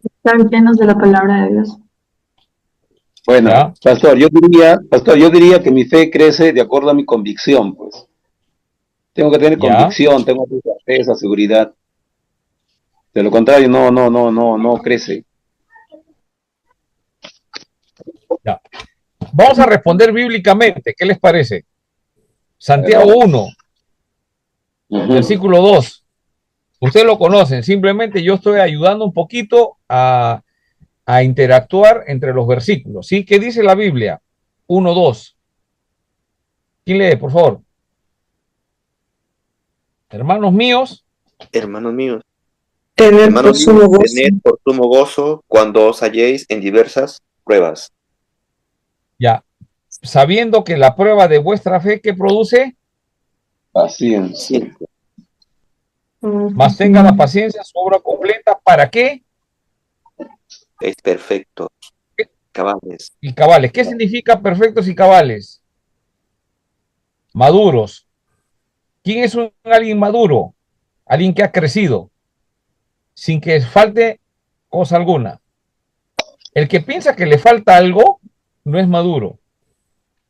Estar llenos de la palabra de Dios. Bueno, ¿Ya? pastor, yo diría que mi fe crece de acuerdo a mi convicción, pues. Tengo que tener ¿Ya? convicción, tengo que tener fe, esa seguridad. De lo contrario, no crece. Ya. Vamos a responder bíblicamente. ¿Qué les parece? Santiago 1, versículo 2. Ustedes lo conocen. Simplemente yo estoy ayudando un poquito a interactuar entre los versículos. ¿Sí? ¿Qué dice la Biblia? 1, 2. ¿Quién lee, por favor? Hermanos míos. Hermanos míos. Tened Hermanos por sumo míos, gozo. tened por sumo gozo cuando os halléis en diversas pruebas. Ya. Sabiendo que la prueba de vuestra fe, ¿qué produce? Paciencia. Más tenga la paciencia su obra completa. ¿Para qué? Es perfecto. Cabales. Y cabales. ¿Qué significa perfectos y cabales? Maduros. ¿Quién es alguien maduro? Alguien que ha crecido, sin que falte cosa alguna. El que piensa que le falta algo, no es maduro.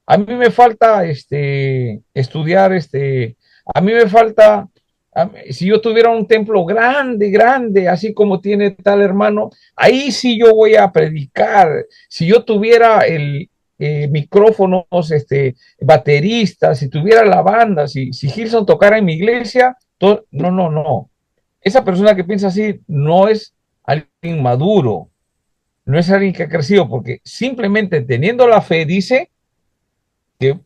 A mí me falta estudiar, a mí me falta, si yo tuviera un templo grande, así como tiene tal hermano, ahí sí yo voy a predicar. Si yo tuviera micrófonos, bateristas, si tuviera la banda, si Gilson tocara en mi iglesia, no. Esa persona que piensa así no es alguien maduro, no es alguien que ha crecido, porque simplemente teniendo la fe dice que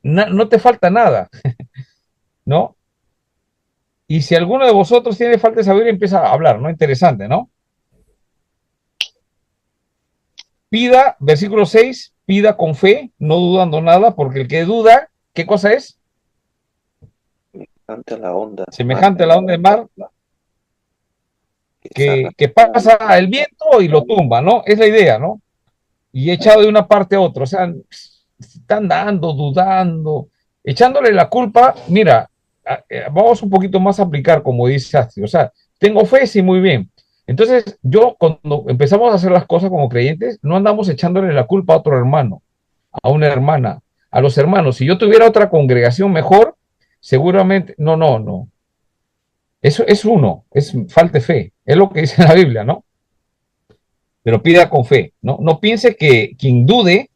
no te falta nada, ¿no? Y si alguno de vosotros tiene falta de saber, empieza a hablar, ¿no? Interesante, ¿no? Pida, versículo 6, pida con fe, no dudando nada, porque el que duda, ¿qué cosa es? Semejante a la onda. semejante a la onda del mar, que pasa el viento y lo tumba, ¿no? Es la idea, ¿no? Y echado de una parte a otra, o sea, están dando, dudando, echándole la culpa. Mira, vamos un poquito más a aplicar, como dice Astrid, o sea, tengo fe, sí, muy bien. Entonces, yo cuando empezamos a hacer las cosas como creyentes, no andamos echándole la culpa a otro hermano, a una hermana, a los hermanos. Si yo tuviera otra congregación mejor, seguramente, no, no, no. Eso es uno, es falta de fe, es lo que dice la Biblia, ¿no? Pero pida con fe, ¿no? No piense que quien dude,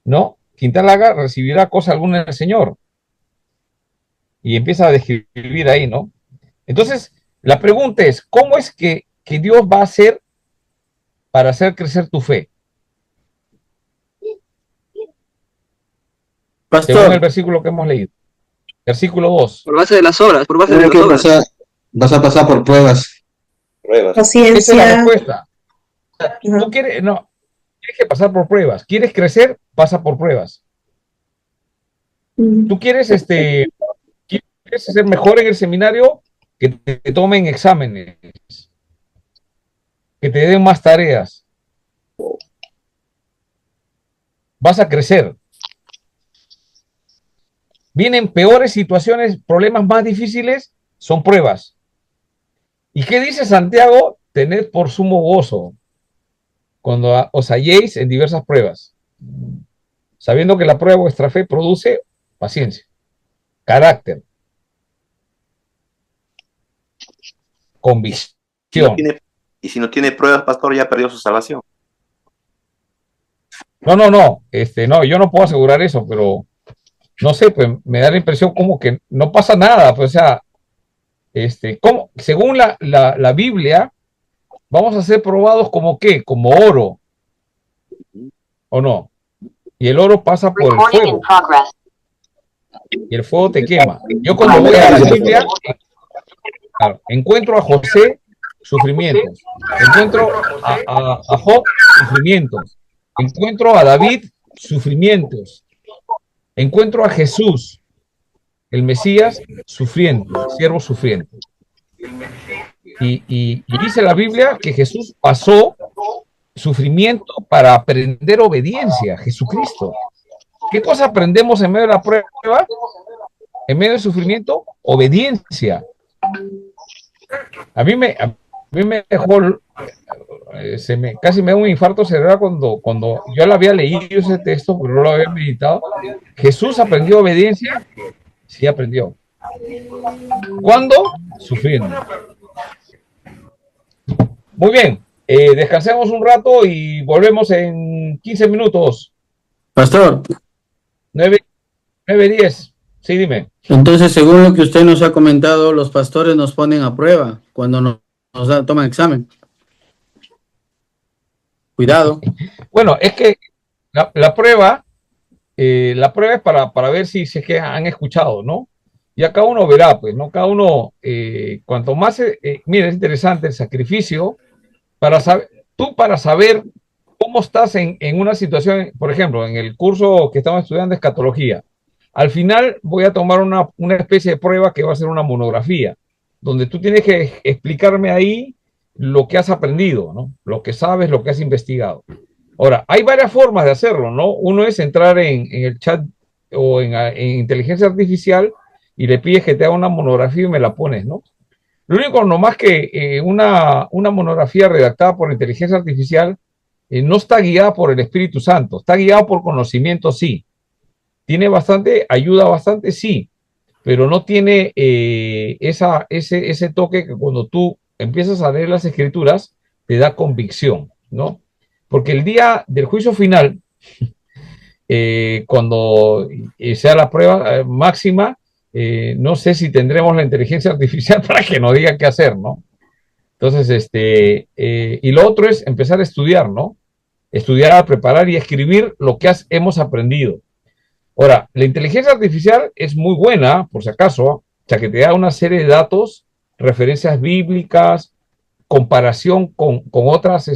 ¿no? Quien tal haga recibirá cosa alguna del Señor. Y empieza a describir ahí, ¿no? Entonces, la pregunta es, ¿cómo es que Dios va a hacer para hacer crecer tu fe? Pastor. Según el versículo que hemos leído. Versículo 2. Por base de las obras, por base de Tienes las que obras. vas a pasar por pruebas. Pruebas. Esa es la Paciencia. respuesta. Tú quieres, no, tienes que pasar por pruebas. ¿Quieres crecer? Pasa por pruebas. Tú quieres, quieres ser mejor en el seminario, que te tomen exámenes, que te den más tareas. Vas a crecer. Vienen peores situaciones, problemas más difíciles, son pruebas. ¿Y qué dice Santiago? Tened por sumo gozo cuando os halléis en diversas pruebas, sabiendo que la prueba de vuestra fe produce paciencia, carácter, convicción. Y si no tiene pruebas, pastor, ya perdió su salvación. No, no, yo no puedo asegurar eso, pero no sé, pues me da la impresión como que no pasa nada, pues, o sea, como, según la Biblia, vamos a ser probados como qué, como oro, ¿o no? Y el oro pasa por el fuego, y el fuego te quema. Yo cuando voy a la Biblia, claro, encuentro a José sufrimientos, encuentro a Job sufrimientos, encuentro a David sufrimientos, encuentro a Jesús, el Mesías, sufriendo, siervo sufriendo. Y dice la Biblia que Jesús pasó sufrimiento para aprender obediencia a Jesucristo. ¿Qué cosa aprendemos en medio de la prueba? En medio del sufrimiento, obediencia. A mí me dejó, casi me da un infarto cerebral cuando yo lo había leído ese texto, pero no lo había meditado. Jesús aprendió obediencia, sí aprendió. ¿Cuándo? Sufriendo. Muy bien, descansemos un rato y volvemos en 15 minutos. Pastor. 9:10. Sí, dime. Entonces, según lo que usted nos ha comentado, los pastores nos ponen a prueba cuando toman examen. Cuidado. Bueno, es que la prueba es para ver si es que han escuchado, ¿no? Y acá uno verá, pues, ¿no? Cada uno, cuanto más, mira, es interesante el sacrificio para saber cómo estás en una situación, por ejemplo, en el curso que estamos estudiando de escatología. Al final voy a tomar una especie de prueba que va a ser una monografía, donde tú tienes que explicarme ahí lo que has aprendido, ¿no? Lo que sabes, lo que has investigado. Ahora, hay varias formas de hacerlo, ¿no? Uno es entrar en el chat o en inteligencia artificial y le pides que te haga una monografía y me la pones, ¿no? Lo único nomás que una monografía redactada por inteligencia artificial no está guiada por el Espíritu Santo, está guiada por conocimiento, sí. Tiene ayuda bastante, sí, pero no tiene ese toque que cuando tú empiezas a leer las escrituras te da convicción, ¿no? Porque el día del juicio final, cuando sea la prueba máxima, no sé si tendremos la inteligencia artificial para que nos diga qué hacer, ¿no? Entonces, y lo otro es empezar a estudiar, ¿no? Estudiar, preparar y escribir lo que hemos aprendido. Ahora, la inteligencia artificial es muy buena, por si acaso, o sea, que te da una serie de datos, referencias bíblicas, comparación con otras,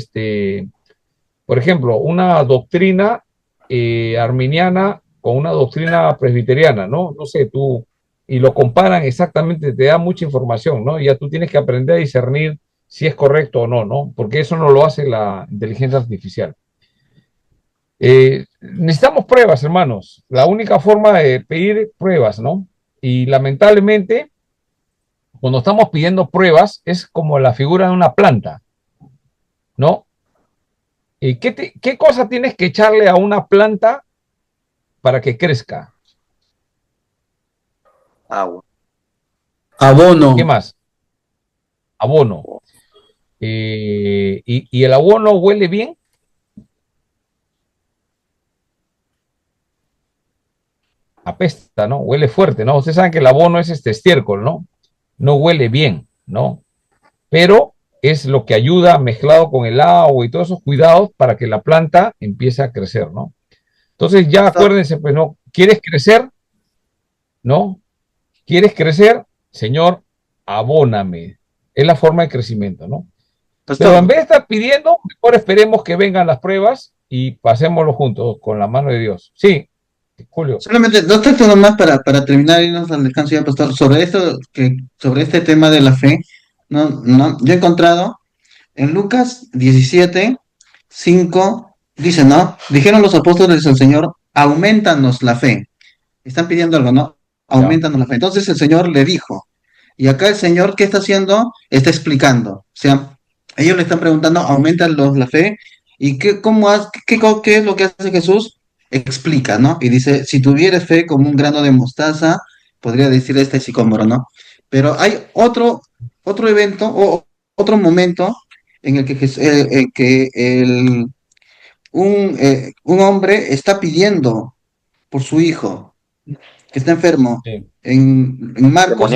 por ejemplo, una doctrina arminiana con una doctrina presbiteriana, ¿no? No sé, tú y lo comparan exactamente, te da mucha información, ¿no? Y ya tú tienes que aprender a discernir si es correcto o no, ¿no? Porque eso no lo hace la inteligencia artificial. Necesitamos pruebas, hermanos. La única forma de pedir pruebas, ¿no? Y lamentablemente, cuando estamos pidiendo pruebas, es como la figura de una planta, ¿no? ¿Qué cosa tienes que echarle a una planta para que crezca? Agua. Abono. ¿Qué más? Abono. ¿Y el abono huele bien? Apesta, ¿no? Huele fuerte, ¿no? Ustedes saben que el abono es estiércol, ¿no? No huele bien, ¿no? Pero es lo que ayuda mezclado con el agua y todos esos cuidados para que la planta empiece a crecer, ¿no? Entonces ya acuérdense, pues, ¿no? ¿Quieres crecer? ¿No? ¿Quieres crecer? Señor, abóname. Es la forma de crecimiento, ¿no? Pero en vez de estar pidiendo, mejor esperemos que vengan las pruebas y pasémoslo juntos con la mano de Dios. Sí, Julio. Solamente dos textos nomás para terminar y irnos al descanso ya, pastor. Sobre este tema de la fe, yo he encontrado en Lucas 17:5 dice, ¿no? Dijeron los apóstoles al Señor, aumentanos la fe. Están pidiendo algo, ¿no? Aumentanos la fe. Entonces el Señor le dijo, y acá el Señor, ¿qué está haciendo? Está explicando. O sea, ellos le están preguntando, aumentanos la fe. ¿Y qué es lo que hace Jesús? Explica, ¿no? Y dice, si tuvieras fe como un grano de mostaza, podría decir este sicómoro, ¿no? Pero hay otro evento o otro momento en el que un hombre está pidiendo por su hijo, que está enfermo. Sí. En Marcos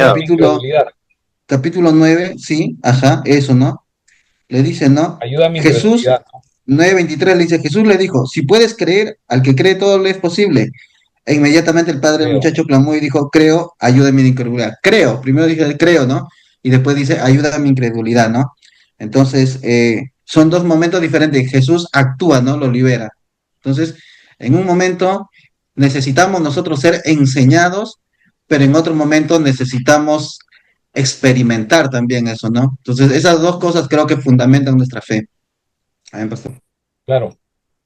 capítulo 9, sí, ajá, eso, ¿no? Le dice, ¿no? Ayuda a mi Jesús, incredulidad. 9:23 le dice, Jesús le dijo, si puedes creer, al que cree todo le es posible. E inmediatamente el padre del muchacho clamó y dijo, creo, ayuda a mi incredulidad. Creo, primero dije creo, ¿no? Y después dice, ayuda a mi incredulidad, ¿no? Entonces, son dos momentos diferentes. Jesús actúa, ¿no? Lo libera. Entonces, en un momento necesitamos nosotros ser enseñados, pero en otro momento necesitamos experimentar también eso, ¿no? Entonces, esas dos cosas creo que fundamentan nuestra fe. Amén, pastor. Claro.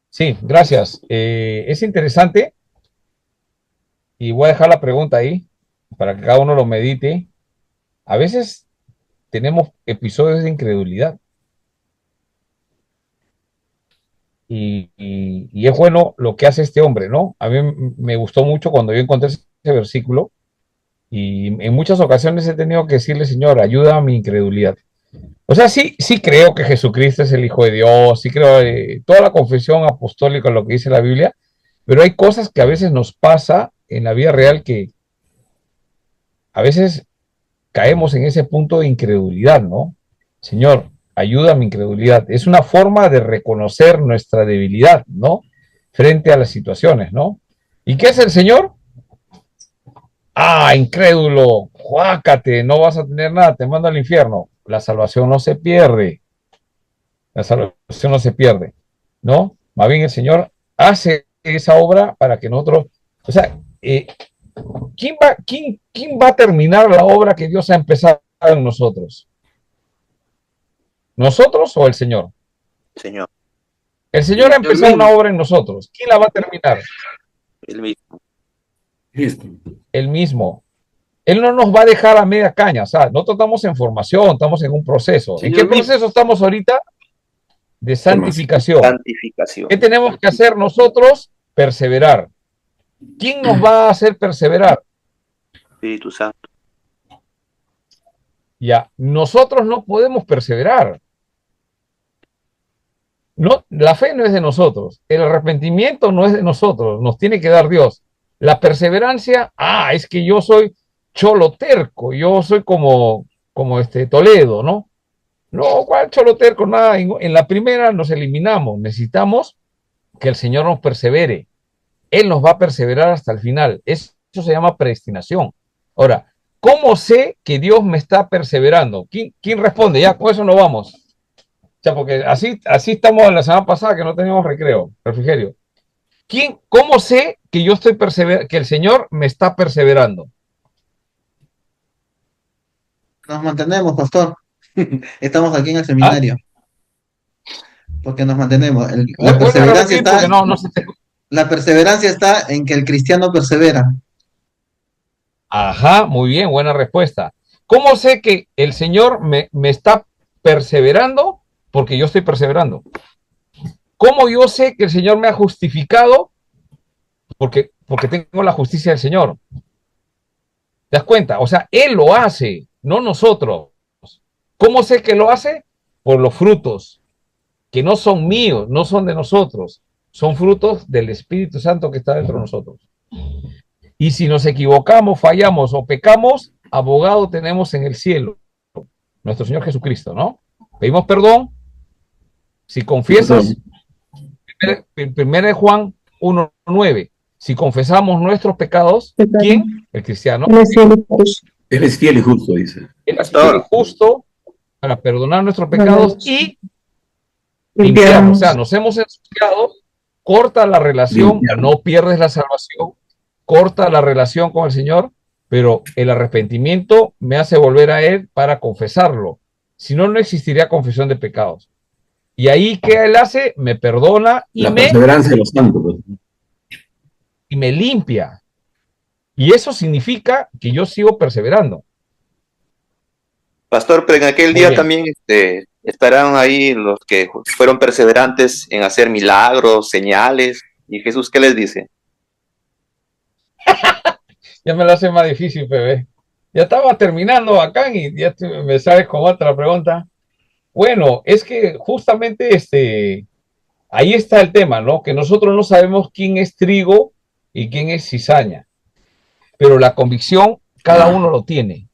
Sí, gracias. Es interesante y voy a dejar la pregunta ahí para que cada uno lo medite. A veces tenemos episodios de incredulidad y es bueno lo que hace este hombre, ¿no? A mí me gustó mucho cuando yo encontré ese versículo y en muchas ocasiones he tenido que decirle, Señor, ayuda a mi incredulidad. O sea, sí creo que Jesucristo es el Hijo de Dios, sí creo toda la confesión apostólica, lo que dice la Biblia, pero hay cosas que a veces nos pasa en la vida real que a veces caemos en ese punto de incredulidad, ¿no? Señor, ayuda a mi incredulidad. Es una forma de reconocer nuestra debilidad, ¿no? Frente a las situaciones, ¿no? ¿Y qué es el Señor? Ah, incrédulo, juácate, no vas a tener nada, te mando al infierno. La salvación no se pierde. La salvación no se pierde, ¿no? Más bien el Señor hace esa obra para que nosotros, o sea, ¿quién va a terminar la obra que Dios ha empezado en nosotros? ¿Nosotros o el Señor? Señor. El Señor ha empezado una obra en nosotros. ¿Quién la va a terminar? El mismo. El mismo. Él no nos va a dejar a media caña. O sea, nosotros estamos en formación, estamos en un proceso. ¿En qué proceso estamos ahorita? De santificación. ¿Qué tenemos que hacer nosotros? Perseverar. ¿Quién nos va a hacer perseverar? Espíritu Santo. Ya, nosotros no podemos perseverar. No, la fe no es de nosotros, el arrepentimiento no es de nosotros, nos tiene que dar Dios. La perseverancia, es que yo soy cholo terco, yo soy como Toledo, ¿no? No, ¿cuál cholo terco? Nada, en la primera nos eliminamos, necesitamos que el Señor nos persevere. Él nos va a perseverar hasta el final. Eso se llama predestinación. Ahora, ¿cómo sé que Dios me está perseverando? ¿Quién responde? Ya, con eso no vamos. O sea, porque así estamos la semana pasada que no teníamos recreo, refrigerio. ¿Cómo sé que yo estoy que el Señor me está perseverando? Nos mantenemos, pastor. Estamos aquí en el ¿Ah? seminario. Porque nos mantenemos. La Vuelve a perseverancia repetir porque está, no se te... la perseverancia está en que el cristiano persevera. Ajá, muy bien, buena respuesta. ¿Cómo sé que el Señor me está perseverando? Porque yo estoy perseverando. ¿Cómo yo sé que el Señor me ha justificado? Porque tengo la justicia del Señor. ¿Te das cuenta? O sea, Él lo hace, no nosotros. ¿Cómo sé que lo hace? Por los frutos, que no son míos, no son de nosotros. Son frutos del Espíritu Santo que está dentro de nosotros. Y si nos equivocamos, fallamos o pecamos, abogado tenemos en el cielo, nuestro Señor Jesucristo, ¿no? Pedimos perdón. Si confiesas, primero de Juan 1:9, si confesamos nuestros pecados, ¿quién? El cristiano. Él es fiel y justo, dice. Él es fiel y justo para perdonar nuestros pecados y limpiarnos. O sea, nos hemos ensuciado, corta la relación, no pierdes la salvación, corta la relación con el Señor, pero el arrepentimiento me hace volver a Él para confesarlo. Si no, no existiría confesión de pecados. Y ahí, ¿qué Él hace? Me perdona y la perseverancia de los santos. Pues. Y me limpia. Y eso significa que yo sigo perseverando. Pastor, pero en aquel día también estarán ahí los que fueron perseverantes en hacer milagros, señales. ¿Y Jesús qué les dice? Ya me lo hace más difícil, bebé. Ya estaba terminando bacán y ya me sales con otra pregunta. Bueno, es que justamente ahí está el tema, ¿no? Que nosotros no sabemos quién es trigo y quién es cizaña, pero la convicción cada uno lo tiene.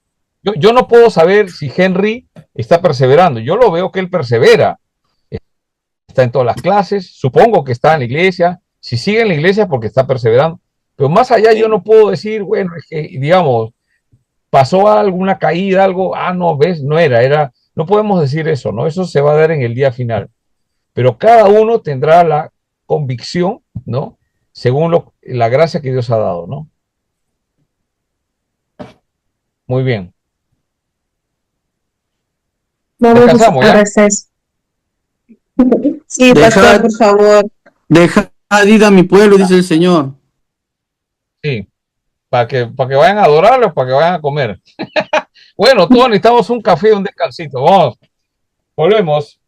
Yo no puedo saber si Henry está perseverando. Yo lo veo que él persevera. Está en todas las clases, supongo que está en la iglesia. Si sigue en la iglesia porque está perseverando. Pero más allá yo no puedo decir, bueno, es que, digamos, pasó alguna caída, algo, no, ves, no era, no podemos decir eso, ¿no? Eso se va a dar en el día final. Pero cada uno tendrá la convicción, ¿no? Según la gracia que Dios ha dado, ¿no? Muy bien. Vamos a receso. Sí, pastor, por favor. Deja ir a mi pueblo, dice el Señor. Sí, para que vayan a adorarlo, para que vayan a comer. Bueno, todos necesitamos un café y un descansito. Vamos, volvemos.